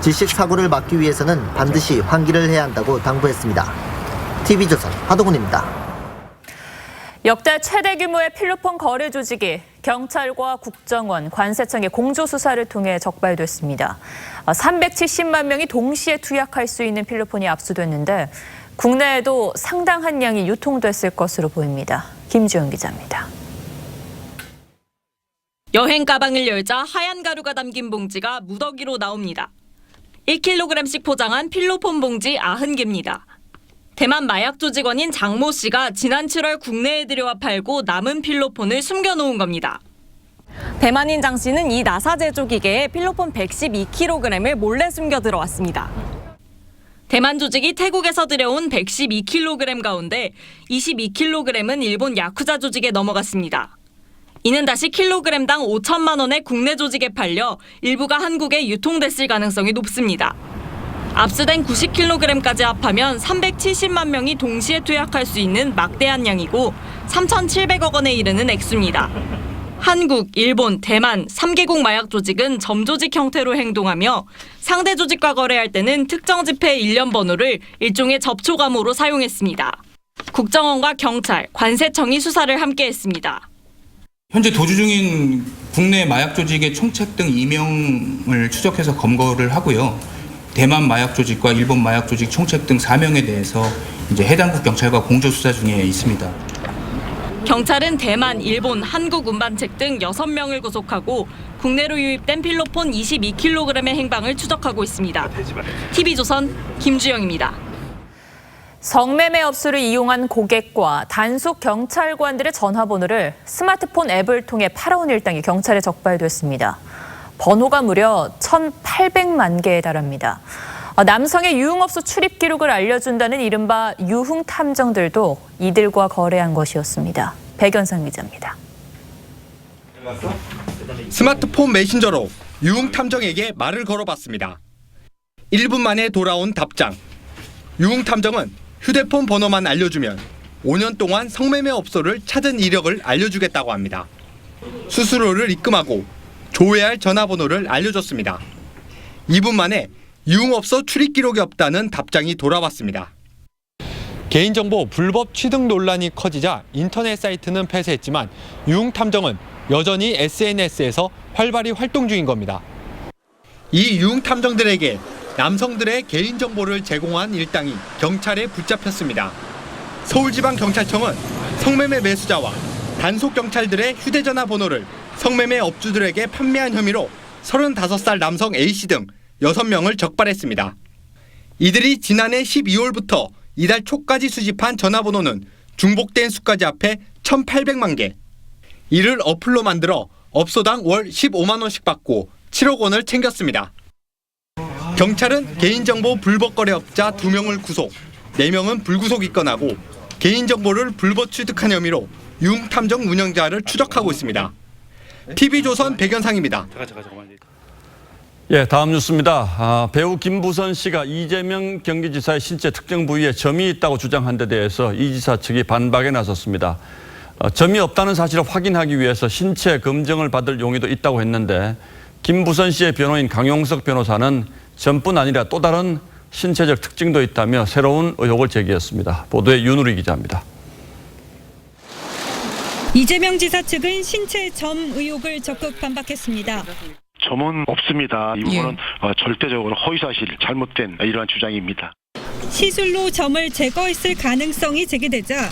질식 사고를 막기 위해서는 반드시 환기를 해야 한다고 당부했습니다. TV조선 하동훈입니다. 역대 최대 규모의 필로폰 거래 조직이 경찰과 국정원, 관세청의 공조수사를 통해 적발됐습니다. 370만 명이 동시에 투약할 수 있는 필로폰이 압수됐는데 국내에도 상당한 양이 유통됐을 것으로 보입니다. 김주영 기자입니다. 여행 가방을 열자 하얀 가루가 담긴 봉지가 무더기로 나옵니다. 1kg씩 포장한 필로폰 봉지 90개입니다. 대만 마약 조직원인 장모 씨가 지난 7월 국내에 들여와 팔고 남은 필로폰을 숨겨놓은 겁니다. 대만인 장 씨는 이 나사 제조 기계에 필로폰 112kg을 몰래 숨겨 들어왔습니다. 대만 조직이 태국에서 들여온 112kg 가운데 22kg은 일본 야쿠자 조직에 넘어갔습니다. 이는 다시 킬로그램당 5천만 원에 국내 조직에 팔려 일부가 한국에 유통됐을 가능성이 높습니다. 압수된 90kg까지 합하면 370만 명이 동시에 투약할 수 있는 막대한 양이고 3,700억 원에 이르는 액수입니다. 한국, 일본, 대만 3개국 마약 조직은 점조직 형태로 행동하며 상대 조직과 거래할 때는 특정 지폐 일련 번호를 일종의 접촉암호로 사용했습니다. 국정원과 경찰, 관세청이 수사를 함께했습니다. 현재 도주 중인 국내 마약 조직의 총책 등 이명을 추적해서 검거를 하고요. 대만 마약 조직과 일본 마약 조직 총책 등 4명에 대해서 이제 해당국 경찰과 공조 수사 중에 있습니다. 경찰은 대만, 일본, 한국 운반책 등 6명을 구속하고 국내로 유입된 필로폰 22kg의 행방을 추적하고 있습니다. TV조선 김주영입니다. 성매매 업소를 이용한 고객과 단속 경찰관들의 전화번호를 스마트폰 앱을 통해 팔아온 일당이 경찰에 적발됐습니다. 번호가 무려 1,800만 개에 달합니다. 남성의 유흥업소 출입 기록을 알려준다는 이른바 유흥 탐정들도 이들과 거래한 것이었습니다. 백연상 기자입니다. 스마트폰 메신저로 유흥 탐정에게 말을 걸어봤습니다. 1분 만에 돌아온 답장. 유흥 탐정은 휴대폰 번호만 알려주면 5년 동안 성매매 업소를 찾은 이력을 알려주겠다고 합니다. 수수료를 입금하고 조회할 전화번호를 알려줬습니다. 2분 만에 유흥업소 출입 기록이 없다는 답장이 돌아왔습니다. 개인정보 불법 취득 논란이 커지자 인터넷 사이트는 폐쇄했지만 유흥탐정은 여전히 SNS에서 활발히 활동 중인 겁니다. 이 유흥탐정들에게 남성들의 개인정보를 제공한 일당이 경찰에 붙잡혔습니다. 서울지방경찰청은 성매매 매수자와 단속경찰들의 휴대전화 번호를 성매매 업주들에게 판매한 혐의로 35살 남성 A씨 등 6명을 적발했습니다. 이들이 지난해 12월부터 이달 초까지 수집한 전화번호는 중복된 수까지 합해 1,800만 개. 이를 어플로 만들어 업소당 월 15만 원씩 받고 7억 원을 챙겼습니다. 경찰은 개인정보 불법 거래업자 2명을 구속, 4명은 불구속 입건하고 개인정보를 불법 취득한 혐의로 융탐정 운영자를 추적하고 있습니다. TV조선 백연상입니다. 예, 다음 뉴스입니다. 배우 김부선 씨가 이재명 경기지사의 신체 특정 부위에 점이 있다고 주장한 데 대해서 이 지사 측이 반박에 나섰습니다. 점이 없다는 사실을 확인하기 위해서 신체 검정을 받을 용의도 있다고 했는데 김부선 씨의 변호인 강용석 변호사는 점뿐 아니라 또 다른 신체적 특징도 있다며 새로운 의혹을 제기했습니다. 보도에 윤우리 기자입니다. 이재명 지사 측은 신체 점 의혹을 적극 반박했습니다. 점은 없습니다. 이 부분은 절대적으로 허위사실, 잘못된 이러한 주장입니다. 시술로 점을 제거했을 가능성이 제기되자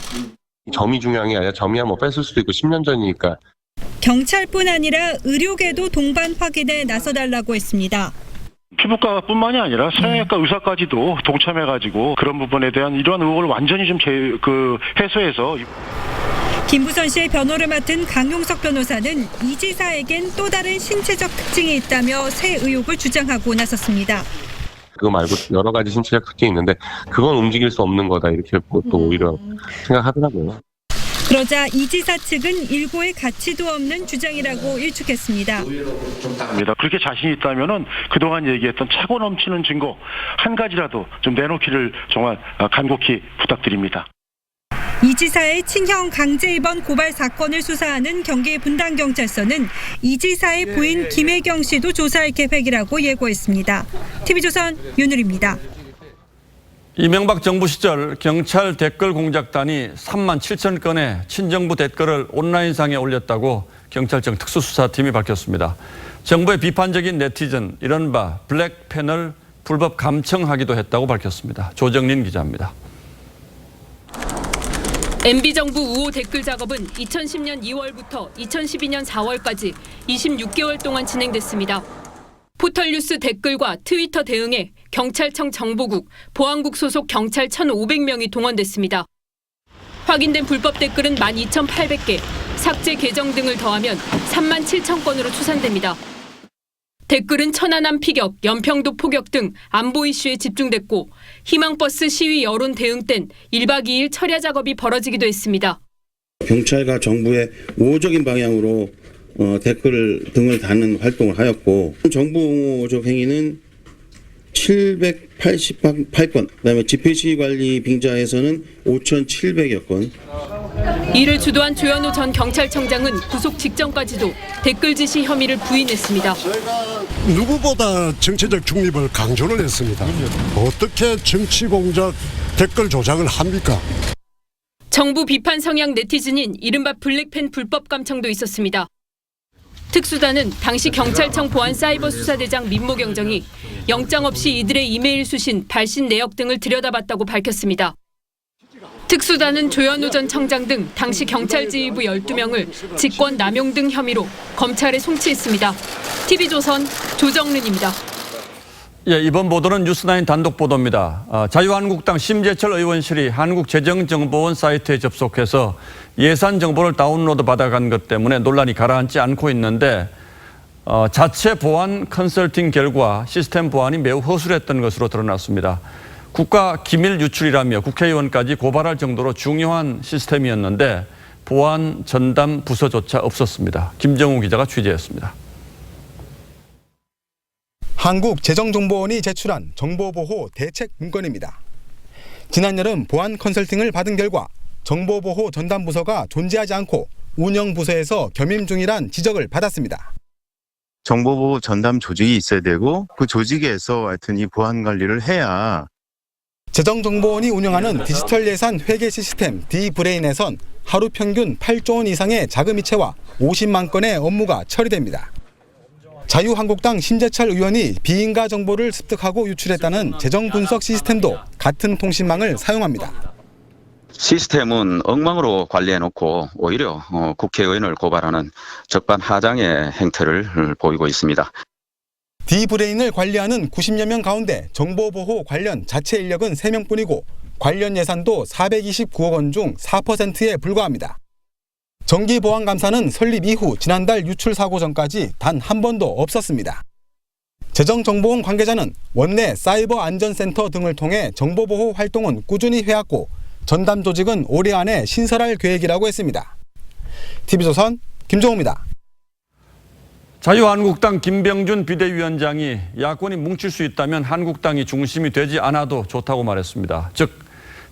점이 중요한 게 아니라 점이야 뭐 뺐을 수도 있고 10년 전이니까. 경찰뿐 아니라 의료계도 동반 확인에 나서달라고 했습니다. 피부과뿐만이 아니라 성형외과 의사까지도 동참해가지고 그런 부분에 대한 이러한 의혹을 완전히 좀 해소해서. 김부선 씨의 변호를 맡은 강용석 변호사는 이 지사에겐 또 다른 신체적 특징이 있다며 새 의혹을 주장하고 나섰습니다. 그거 말고 여러 가지 신체적 특징이 있는데 그건 움직일 수 없는 거다 이렇게 또 오히려 생각하더라고요. 그러자 이 지사 측은 일고의 가치도 없는 주장이라고 일축했습니다. 그렇게 자신이 있다면은 그동안 얘기했던 차고 넘치는 증거 한 가지라도 좀 내놓기를 정말 간곡히 부탁드립니다. 이 지사의 친형 강제 입원 고발 사건을 수사하는 경기 분당경찰서는 이 지사의 부인 김혜경 씨도 조사할 계획이라고 예고했습니다. TV조선 윤우리입니다. 이명박 정부 시절 경찰 댓글 공작단이 3만 7천 건의 친정부 댓글을 온라인상에 올렸다고 경찰청 특수수사팀이 밝혔습니다. 정부의 비판적인 네티즌, 이른바 블랙 패널 불법 감청하기도 했다고 밝혔습니다. 조정린 기자입니다. MB정부 우호 댓글 작업은 2010년 2월부터 2012년 4월까지 26개월 동안 진행됐습니다. 포털뉴스 댓글과 트위터 대응에 경찰청 정보국, 보안국 소속 경찰 1,500명이 동원됐습니다. 확인된 불법 댓글은 12,800개, 삭제 계정 등을 더하면 3만 7천 건으로 추산됩니다. 댓글은 천안함 피격, 연평도 포격 등 안보 이슈에 집중됐고 희망버스 시위 여론 대응 땐 1박 2일 철야 작업이 벌어지기도 했습니다. 경찰과 정부의 우호적인 방향으로 댓글 등을 다는 활동을 하였고 정부 옹호적 행위는 788건, 그다음에 집회시위관리 빙자에서는 5,700여 건. 이를 주도한 조현호 전 경찰청장은 구속 직전까지도 댓글 지시 혐의를 부인했습니다. 누구보다 정치적 중립을 강조를 했습니다. 어떻게 정치 공작 댓글 조작을 합니까? 정부 비판 성향 네티즌인 이른바 블랙팬 불법 감청도 있었습니다. 특수단은 당시 경찰청 보안사이버수사대장 민모 경정이 영장 없이 이들의 이메일 수신, 발신 내역 등을 들여다봤다고 밝혔습니다. 특수단은 조현우 전 청장 등 당시 경찰지휘부 12명을 직권 남용 등 혐의로 검찰에 송치했습니다. TV조선 조정른입니다. 예, 이번 보도는 뉴스9 단독 보도입니다. 자유한국당 심재철 의원실이 한국재정정보원 사이트에 접속해서 예산 정보를 다운로드 받아간 것 때문에 논란이 가라앉지 않고 있는데 자체 보안 컨설팅 결과 시스템 보안이 매우 허술했던 것으로 드러났습니다. 국가 기밀 유출이라며 국회의원까지 고발할 정도로 중요한 시스템이었는데 보안 전담 부서조차 없었습니다. 김정우 기자가 취재했습니다. 한국재정정보원이 제출한 정보보호 대책 문건입니다. 지난 여름 보안 컨설팅을 받은 결과 정보보호 전담부서가 존재하지 않고 운영부서에서 겸임 중이란 지적을 받았습니다. 정보보호 전담 조직이 있어야 되고 그 조직에서 하여튼 이 보안 관리를 해야. 재정정보원이 운영하는 디지털 예산 회계 시스템 D브레인에선 하루 평균 8조 원 이상의 자금 이체와 50만 건의 업무가 처리됩니다. 자유한국당 심재철 의원이 비인가 정보를 습득하고 유출했다는 재정 분석 시스템도 같은 통신망을 사용합니다. 시스템은 엉망으로 관리해놓고 오히려 국회의원을 고발하는 적반하장의 행태를 보이고 있습니다. D브레인을 관리하는 90여 명 가운데 정보보호 관련 자체 인력은 3명뿐이고 관련 예산도 429억 원 중 4%에 불과합니다. 정기보안감사는 설립 이후 지난달 유출 사고 전까지 단 한 번도 없었습니다. 재정정보원 관계자는 원내 사이버 안전센터 등을 통해 정보보호 활동은 꾸준히 해왔고 전담 조직은 올해 안에 신설할 계획이라고 했습니다. TV조선 김종호입니다. 자유한국당 김병준 비대위원장이 야권이 뭉칠 수 있다면 한국당이 중심이 되지 않아도 좋다고 말했습니다. 즉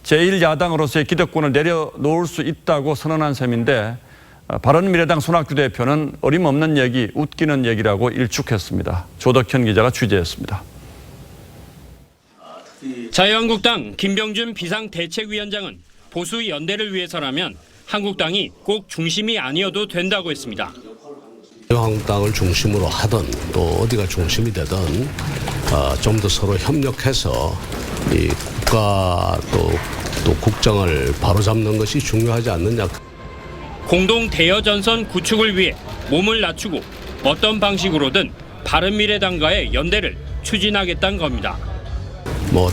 제1야당으로서의 기득권을 내려놓을 수 있다고 선언한 셈인데 바른미래당 손학규 대표는 어림없는 얘기, 웃기는 얘기라고 일축했습니다. 조덕현 기자가 취재했습니다. 자유한국당 김병준 비상대책위원장은 보수 연대를 위해서라면 한국당이 꼭 중심이 아니어도 된다고 했습니다. 자유한국당을 중심으로 하든 또 어디가 중심이 되든 좀 더 서로 협력해서 이 국가 또 국정을 바로잡는 것이 중요하지 않느냐. 공동 대여전선 구축을 위해 몸을 낮추고 어떤 방식으로든 바른미래당과의 연대를 추진하겠다는 겁니다.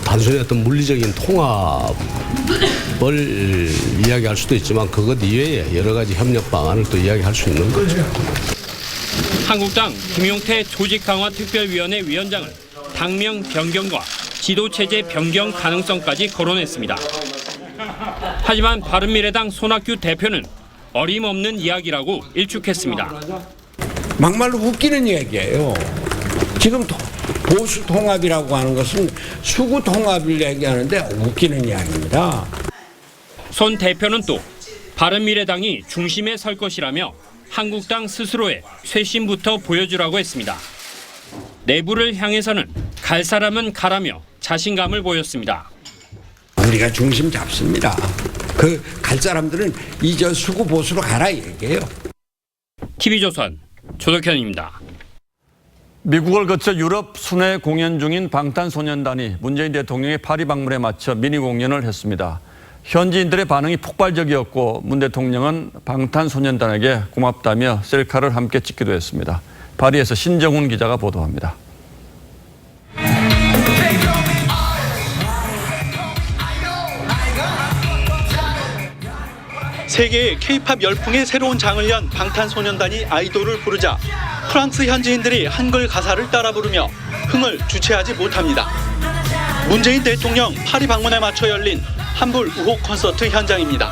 단순히 어떤 물리적인 통합을 이야기할 수도 있지만 그것 이외에 여러 가지 협력 방안을 또 이야기할 수 있는 거죠. 한국당 김용태 조직강화특별위원회 위원장은 당명 변경과 지도체제 변경 가능성까지 거론했습니다. 하지만 바른미래당 손학규 대표는 어림없는 이야기라고 일축했습니다. 막말로 웃기는 얘기예요. 지금 보수 통합이라고 하는 것은 수구 통합을 얘기하는데 웃기는 이야기입니다. 손 대표는 또 바른미래당이 중심에 설 것이라며 한국당 스스로의 쇄신부터 보여주라고 했습니다. 내부를 향해서는 갈 사람은 가라며 자신감을 보였습니다. 우리가 중심 잡습니다. 그 갈 사람들은 이제 수구 보수로 가라 얘기예요. TV조선 조덕현입니다. 미국을 거쳐 유럽 순회 공연 중인 방탄소년단이 문재인 대통령의 파리 방문에 맞춰 미니 공연을 했습니다. 현지인들의 반응이 폭발적이었고 문 대통령은 방탄소년단에게 고맙다며 셀카를 함께 찍기도 했습니다. 파리에서 신정훈 기자가 보도합니다. 세계의 K-팝 열풍에 새로운 장을 연 방탄소년단이 아이돌을 부르자 프랑스 현지인들이 한글 가사를 따라 부르며 흥을 주체하지 못합니다. 문재인 대통령 파리 방문에 맞춰 열린 한불 우호 콘서트 현장입니다.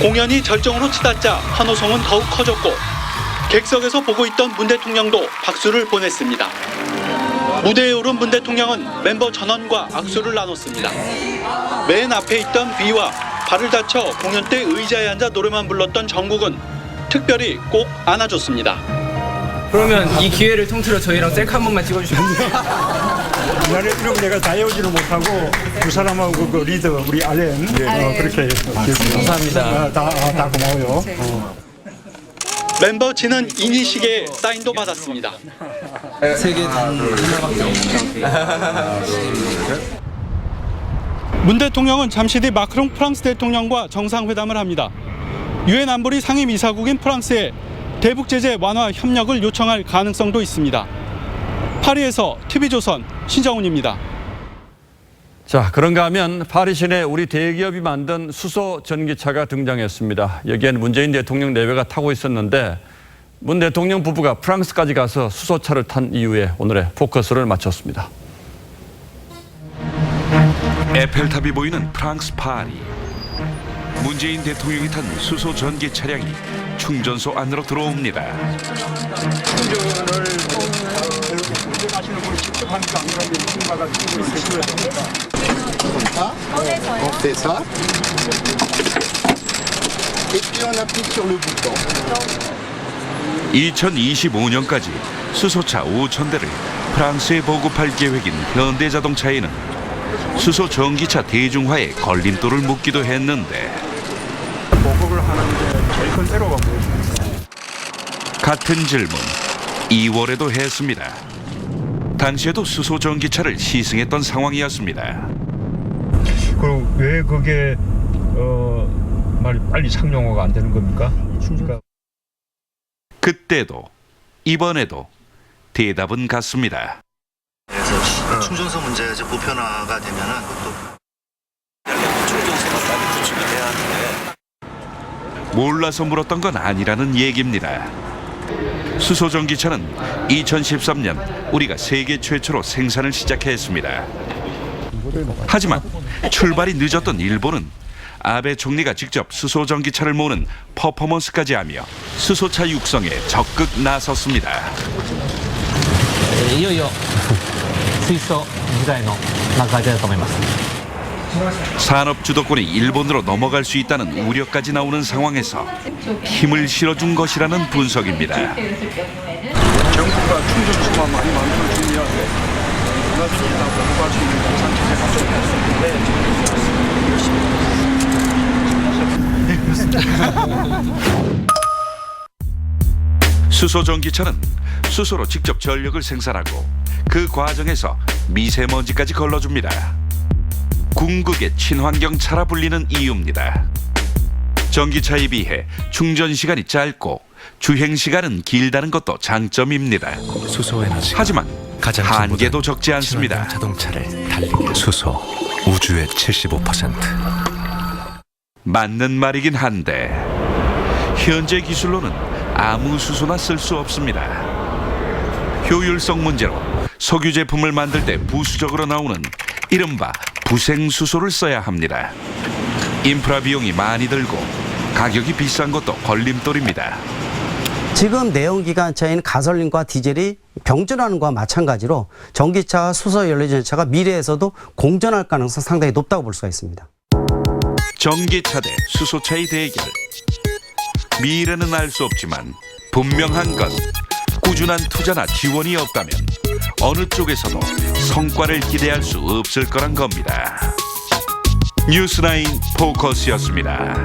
공연이 절정으로 치닫자 환호성은 더욱 커졌고 객석에서 보고 있던 문 대통령도 박수를 보냈습니다. 무대에 오른 문 대통령은 멤버 전원과 악수를 나눴습니다. 맨 앞에 있던 비와 발을 다쳐 공연 때 의자에 앉아 노래만 불렀던 정국은 특별히 꼭 안아줬습니다. 그러면 이 기회를 통틀어 저희랑 셀카 한 번만 찍어주시면 이러면 내가 다 외우지는 못하고 두 사람하고 그 리더 우리 알렌 그렇게 감사합니다. 다 고마워요. 멤버 진은 이니식의 사인도 받았습니다. 세계 하나밖에 문 대통령은 잠시 뒤 마크롱 프랑스 대통령과 정상회담을 합니다. 유엔 안보리 상임이사국인 프랑스에 대북 제재 완화 협력을 요청할 가능성도 있습니다. 파리에서 TV조선 신정훈입니다. 자, 그런가 하면 파리 시내 우리 대기업이 만든 수소 전기차가 등장했습니다. 여기엔 문재인 대통령 내외가 타고 있었는데 문 대통령 부부가 프랑스까지 가서 수소차를 탄 이후에 오늘의 포커스를 맞췄습니다. 에펠탑이 보이는 프랑스 파리. 문재인 대통령이 탄 수소 전기 차량이 충전소 안으로 들어옵니다. C'est ça. Et puis on appuie sur le bouton. 2025년까지 수소차 5,000대를 프랑스에 보급할 계획인 현대자동차에는 수소 전기차 대중화에 걸림돌을 묶기도 했는데 보급을 하는 게 제일 큰 애로가 무엇입니까? 같은 질문 2월에도 했습니다. 당시에도 수소 전기차를 시승했던 상황이었습니다. 그럼 왜 그게 빨리 상용화가 안 되는 겁니까? 그때도 이번에도 대답은 같습니다. 그래서 충전소 문제가 이제 보편화가 되면은 또 충전소가 빨리 구축이 돼야 하는데 몰라서 물었던 건 아니라는 얘기입니다. 수소 전기차는 2013년 우리가 세계 최초로 생산을 시작했습니다. 하지만 출발이 늦었던 일본은 아베 총리가 직접 수소 전기차를 모으는 퍼포먼스까지 하며 수소차 육성에 적극 나섰습니다. いよいよ水素時代の幕開けだと思います。 산업 주도권이 일본으로 넘어갈 수 있다는 우려까지 나오는 상황에서 힘을 실어준 것이라는 분석입니다. 정부가 충전소만 많이 만들어 주면 그것을 다 공부할 수 있는 수소 전기차는 수소로 직접 전력을 생산하고 그 과정에서 미세먼지까지 걸러줍니다. 궁극의 친환경차라 불리는 이유입니다. 전기차에 비해 충전 시간이 짧고 주행 시간은 길다는 것도 장점입니다. 수소 에너지가 하지만 한계도 적지 않습니다. 자동차를 달리게 수소 우주의 75%. 맞는 말이긴 한데 현재 기술로는 아무 수소나 쓸 수 없습니다. 효율성 문제로 석유 제품을 만들 때 부수적으로 나오는 이른바 부생수소를 써야 합니다. 인프라 비용이 많이 들고 가격이 비싼 것도 걸림돌입니다. 지금 내연기관차인 가솔린과 디젤이 병전하는 것과 마찬가지로 전기차와 수소연료전차가 미래에서도 공존할 가능성 상당히 높다고 볼 수가 있습니다. 전기차 대 수소차의 대결. 미래는 알 수 없지만 분명한 건 꾸준한 투자나 지원이 없다면 어느 쪽에서도 성과를 기대할 수 없을 거란 겁니다. 뉴스나인 포커스였습니다.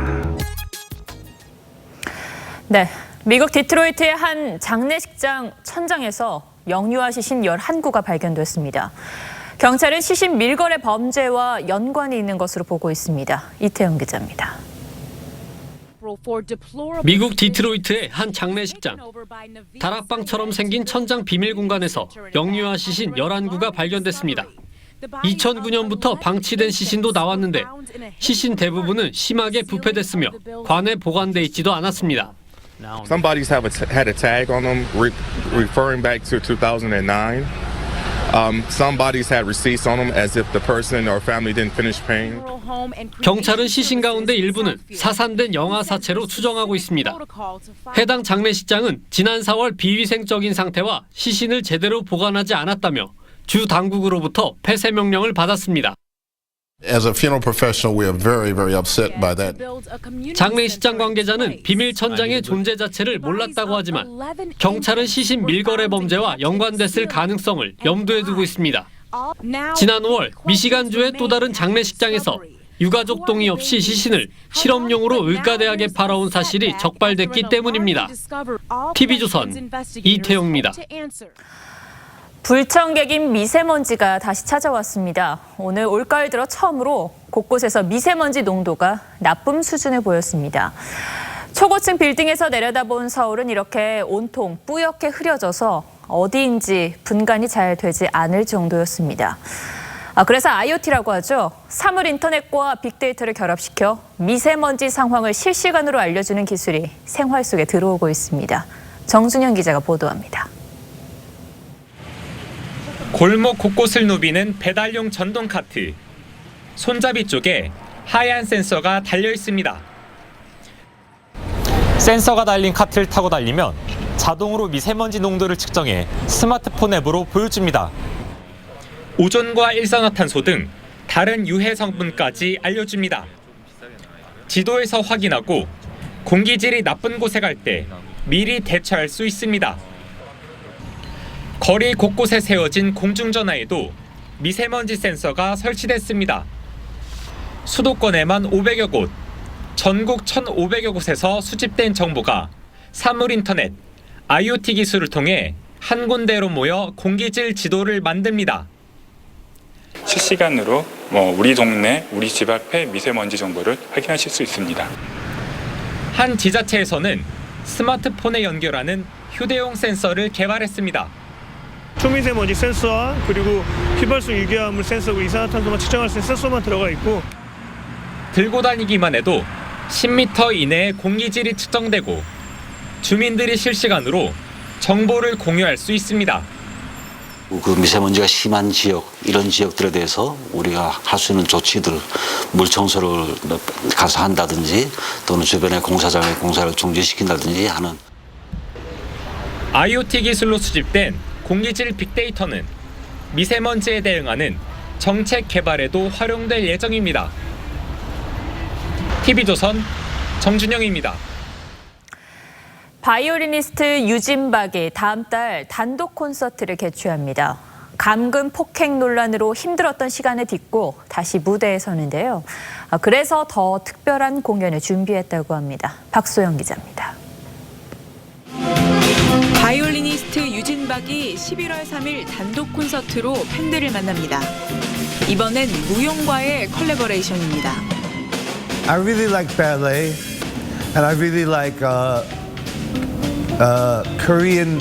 네, 미국 디트로이트의 한 장례식장 천장에서 영유아 시신 11구가 발견됐습니다. 경찰은 시신 밀거래 범죄와 연관이 있는 것으로 보고 있습니다. 이태영 기자입니다. 미국 디트로이트의 한 장례식장. 다락방처럼 생긴 천장 비밀 공간에서 영유아 시신 11구가 발견됐습니다. 2009년부터 방치된 시신도 나왔는데 시신 대부분은 심하게 부패됐으며 관에 보관돼 있지도 않았습니다. Some bodies had a tag on them referring back to 2009. Some bodies had receipts on them as if the person or family didn't finish paying. 경찰은 시신 가운데 일부는 사산된 영아 사체로 추정하고 있습니다. 해당 장례식장은 지난 4월 비위생적인 상태와 시신을 제대로 보관하지 않았다며 주 당국으로부터 폐쇄 명령을 받았습니다. As a funeral professional, we are very, very upset by that. 장례식장 관계자는 비밀 천장의 존재 자체를 몰랐다고 하지만 경찰은 시신 밀거래 범죄와 연관됐을 가능성을 염두에 두고 있습니다. 지난 5월 미시간주의 또 다른 장례식장에서 유가족 동의 없이 시신을 실험용으로 의과대학에 팔아온 사실이 적발됐기 때문입니다. TV조선 이태용입니다. 불청객인 미세먼지가 다시 찾아왔습니다. 오늘 올가을 들어 처음으로 곳곳에서 미세먼지 농도가 나쁨 수준을 보였습니다. 초고층 빌딩에서 내려다본 서울은 이렇게 온통 뿌옇게 흐려져서 어디인지 분간이 잘 되지 않을 정도였습니다. 그래서 IoT라고 하죠. 사물 인터넷과 빅데이터를 결합시켜 미세먼지 상황을 실시간으로 알려주는 기술이 생활 속에 들어오고 있습니다. 정준현 기자가 보도합니다. 골목 곳곳을 누비는 배달용 전동 카트. 손잡이 쪽에 하얀 센서가 달려 있습니다. 센서가 달린 카트를 타고 달리면 자동으로 미세먼지 농도를 측정해 스마트폰 앱으로 보여줍니다. 오존과 일산화탄소 등 다른 유해 성분까지 알려줍니다. 지도에서 확인하고 공기질이 나쁜 곳에 갈 때 미리 대처할 수 있습니다. 거리 곳곳에 세워진 공중전화에도 미세먼지 센서가 설치됐습니다. 수도권에만 500여 곳, 전국 1,500여 곳에서 수집된 정보가 사물인터넷, IoT 기술을 통해 한 군데로 모여 공기질 지도를 만듭니다. 실시간으로 우리 동네, 우리 집 앞의 미세먼지 정보를 확인하실 수 있습니다. 한 지자체에서는 스마트폰에 연결하는 휴대용 센서를 개발했습니다. 초미세먼지 센서와 그리고 휘발성 유기화물 센서고 이산화탄소만 측정할 수 있는 센서만 들어가 있고 들고 다니기만 해도 10m 이내에 공기질이 측정되고 주민들이 실시간으로 정보를 공유할 수 있습니다. 그 미세먼지가 심한 지역, 이런 지역들에 대해서 우리가 할 수 있는 조치들, 물 청소를 가서 한다든지 또는 주변의 공사장의 공사를 중지시킨다든지 하는. IoT 기술로 수집된 공기질 빅데이터는 미세먼지에 대응하는 정책 개발에도 활용될 예정입니다. TV조선 정준영입니다. 바이올리니스트 유진박이 다음 달 단독 콘서트를 개최합니다. 감금 폭행 논란으로 힘들었던 시간을 딛고 다시 무대에 서는데요. 그래서 더 특별한 공연을 준비했다고 합니다. 박소영 기자입니다. 바이올리니스트 유진박이 11월 3일 단독 콘서트로 팬들을 만납니다. 이번엔 무용과의 컬래버레이션입니다. I really like ballet and I really like Korean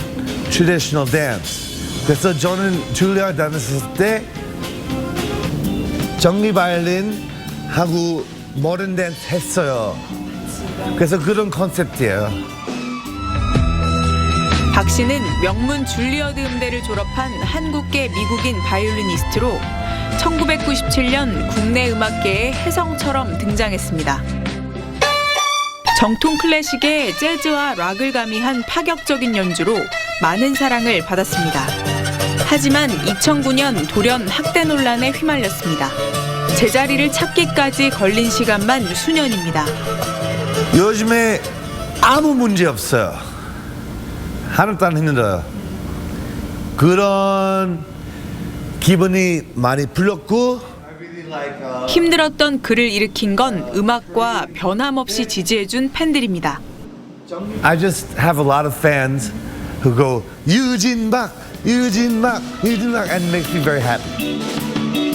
traditional dance. 그래서 저는 줄리아 다녔을 때 정리 바이올린 하고 모던 댄스 했어요. 그래서 그런 컨셉이에요. 박 씨는 명문 줄리어드 음대를 졸업한 한국계 미국인 바이올리니스트로 1997년 국내 음악계의 혜성처럼 등장했습니다. 정통 클래식에 재즈와 락을 가미한 파격적인 연주로 많은 사랑을 받았습니다. 하지만 2009년 돌연 학대 논란에 휘말렸습니다. 제자리를 찾기까지 걸린 시간만 수년입니다. 요즘에 아무 문제 없어요. 하나도 안 힘들어요. 그런 기분이 많이 풀렸고 힘들었던 그를 일으킨 건 음악과 변함없이 지지해준 팬들입니다. I just have a lot of fans who go 유진박, 유진박, 유진박 and it makes me very happy.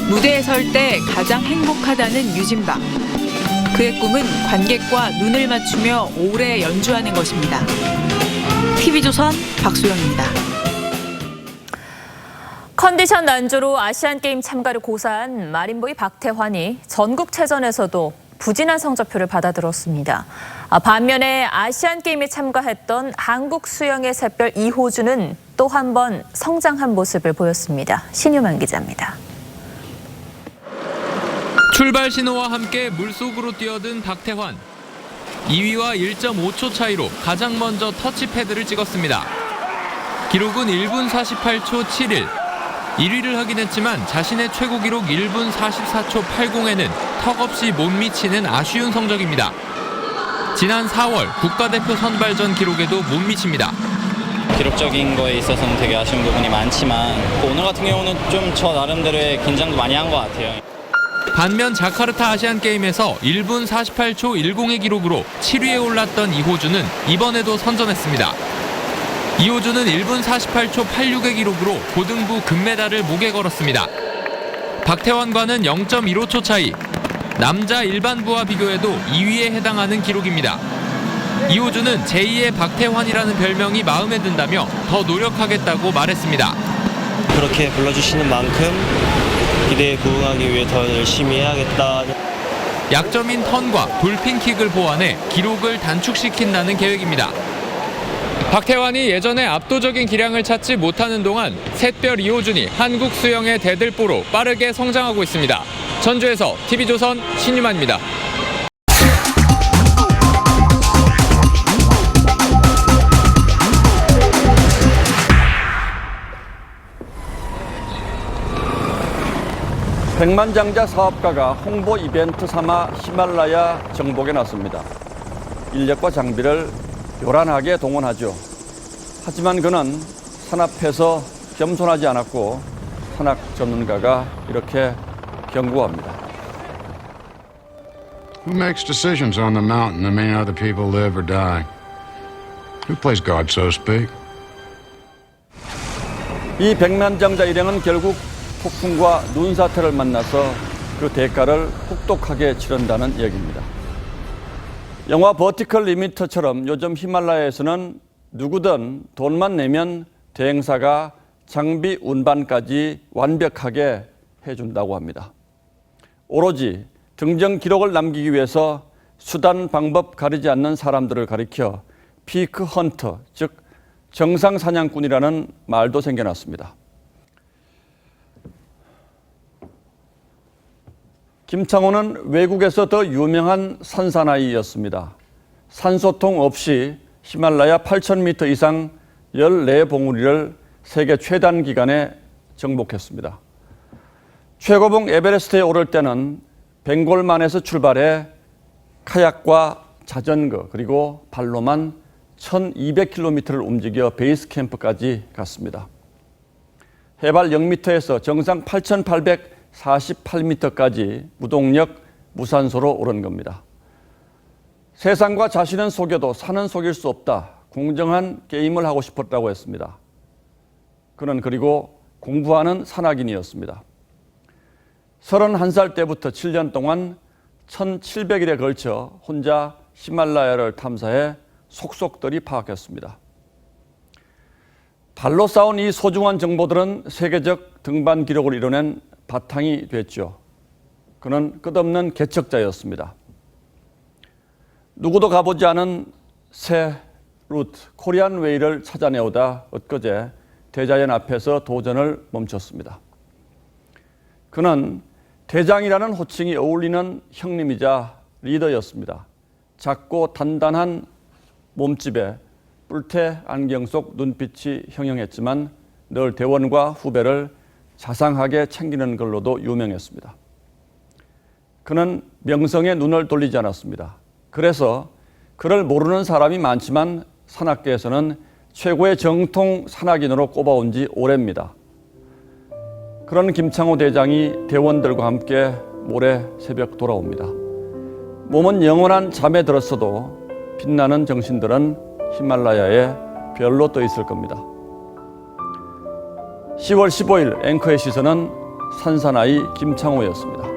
무대에 설 때 가장 행복하다는 유진박. 그의 꿈은 관객과 눈을 맞추며 오래 연주하는 것입니다. TV조선 박소영입니다. 컨디션 난조로 아시안게임 참가를 고사한 마린보이 박태환이 전국체전에서도 부진한 성적표를 받아들었습니다. 반면에 아시안게임에 참가했던 한국 수영의 샛별 이호주는 또 한 번 성장한 모습을 보였습니다. 신유만 기자입니다. 출발 신호와 함께 물속으로 뛰어든 박태환. 2위와 1.5초 차이로 가장 먼저 터치패드를 찍었습니다. 기록은 1분 48초 71. 1위를 하긴 했지만 자신의 최고 기록 1분 44초 80에는 턱없이 못 미치는 아쉬운 성적입니다. 지난 4월 국가대표 선발전 기록에도 못 미칩니다. 기록적인 거에 있어서는 되게 아쉬운 부분이 많지만 오늘 같은 경우는 좀 저 나름대로의 긴장도 많이 한 것 같아요. 반면 자카르타 아시안게임에서 1분 48초 10의 기록으로 7위에 올랐던 이호주는 이번에도 선전했습니다. 이호주는 1분 48초 86의 기록으로 고등부 금메달을 목에 걸었습니다. 박태환과는 0.15초 차이, 남자 일반부와 비교해도 2위에 해당하는 기록입니다. 이호주는 제2의 박태환이라는 별명이 마음에 든다며 더 노력하겠다고 말했습니다. 그렇게 불러주시는 만큼 기대에 부응하기 위해 더 열심히 해야겠다. 약점인 턴과 돌핀킥을 보완해 기록을 단축시킨다는 계획입니다. 박태환이 예전에 압도적인 기량을 찾지 못하는 동안 샛별 이호준이 한국 수영의 대들보로 빠르게 성장하고 있습니다. 전주에서 TV조선 신유만입니다. 백만장자 사업가가 홍보 이벤트 삼아 히말라야 정복에 나섭니다. 인력과 장비를 요란하게 동원하죠. 하지만 그는 산앞에서 겸손하지 않았고 산악 전문가가 이렇게 경고합니다. Who makes decisions on the mountain that mean other people live or die? Who plays God, so to speak? 이 백만장자 일행은 결국 폭풍과 눈사태를 만나서 그 대가를 혹독하게 치른다는 얘기입니다. 영화 버티컬 리미터처럼 요즘 히말라야에서는 누구든 돈만 내면 대행사가 장비 운반까지 완벽하게 해준다고 합니다. 오로지 등정 기록을 남기기 위해서 수단 방법 가리지 않는 사람들을 가리켜 피크 헌터, 즉 정상 사냥꾼이라는 말도 생겨났습니다. 김창호는 외국에서 더 유명한 산사나이였습니다. 산소통 없이 히말라야 8,000m 이상 14봉우리를 세계 최단 기간에 정복했습니다. 최고봉 에베레스트에 오를 때는 벵골만에서 출발해 카약과 자전거 그리고 발로만 1,200km를 움직여 베이스 캠프까지 갔습니다. 해발 0m에서 정상 8,848m까지 무동력, 무산소로 오른 겁니다. 세상과 자신은 속여도 산은 속일 수 없다. 공정한 게임을 하고 싶었다고 했습니다. 그는 그리고 공부하는 산악인이었습니다. 31살 때부터 7년 동안 1,700일에 걸쳐 혼자 히말라야를 탐사해 속속들이 파악했습니다. 발로 쌓은 이 소중한 정보들은 세계적 등반 기록을 이뤄낸 바탕이 됐죠. 그는 끝없는 개척자였습니다. 누구도 가보지 않은 새 루트 코리안 웨이를 찾아내오다 엊그제 대자연 앞에서 도전을 멈췄습니다. 그는 대장이라는 호칭이 어울리는 형님이자 리더였습니다. 작고 단단한 몸집에 뿔테 안경 속 눈빛이 형형했지만 늘 대원과 후배를 자상하게 챙기는 걸로도 유명했습니다. 그는 명성에 눈을 돌리지 않았습니다. 그래서 그를 모르는 사람이 많지만 산악계에서는 최고의 정통 산악인으로 꼽아온 지 오래입니다. 그런 김창호 대장이 대원들과 함께 모레 새벽 돌아옵니다. 몸은 영원한 잠에 들었어도 빛나는 정신들은 히말라야에 별로 떠 있을 겁니다. 10월 15일 앵커의 시선은 산사나이 김창호였습니다.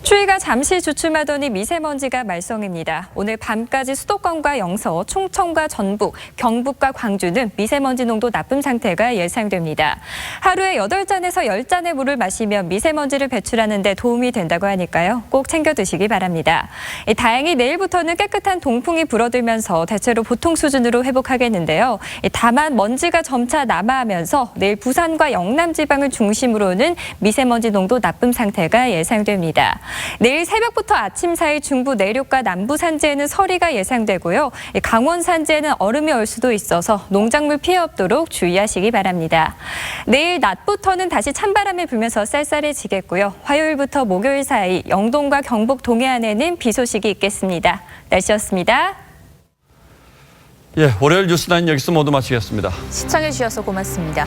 추위가 잠시 주춤하더니 미세먼지가 말썽입니다. 오늘 밤까지 수도권과 영서, 충청과 전북, 경북과 광주는 미세먼지 농도 나쁨 상태가 예상됩니다. 하루에 8잔에서 10잔의 물을 마시면 미세먼지를 배출하는 데 도움이 된다고 하니까요. 꼭 챙겨 드시기 바랍니다. 다행히 내일부터는 깨끗한 동풍이 불어들면서 대체로 보통 수준으로 회복하겠는데요. 다만 먼지가 점차 남하하면서 내일 부산과 영남 지방을 중심으로는 미세먼지 농도 나쁨 상태가 예상됩니다. 내일 새벽부터 아침 사이 중부 내륙과 남부 산지에는 서리가 예상되고요. 강원 산지에는 얼음이 올 수도 있어서 농작물 피해 없도록 주의하시기 바랍니다. 내일 낮부터는 다시 찬바람이 불면서 쌀쌀해지겠고요. 화요일부터 목요일 사이 영동과 경북 동해안에는 비 소식이 있겠습니다. 날씨였습니다. 월요일 뉴스9 여기서 모두 마치겠습니다. 시청해 주셔서 고맙습니다.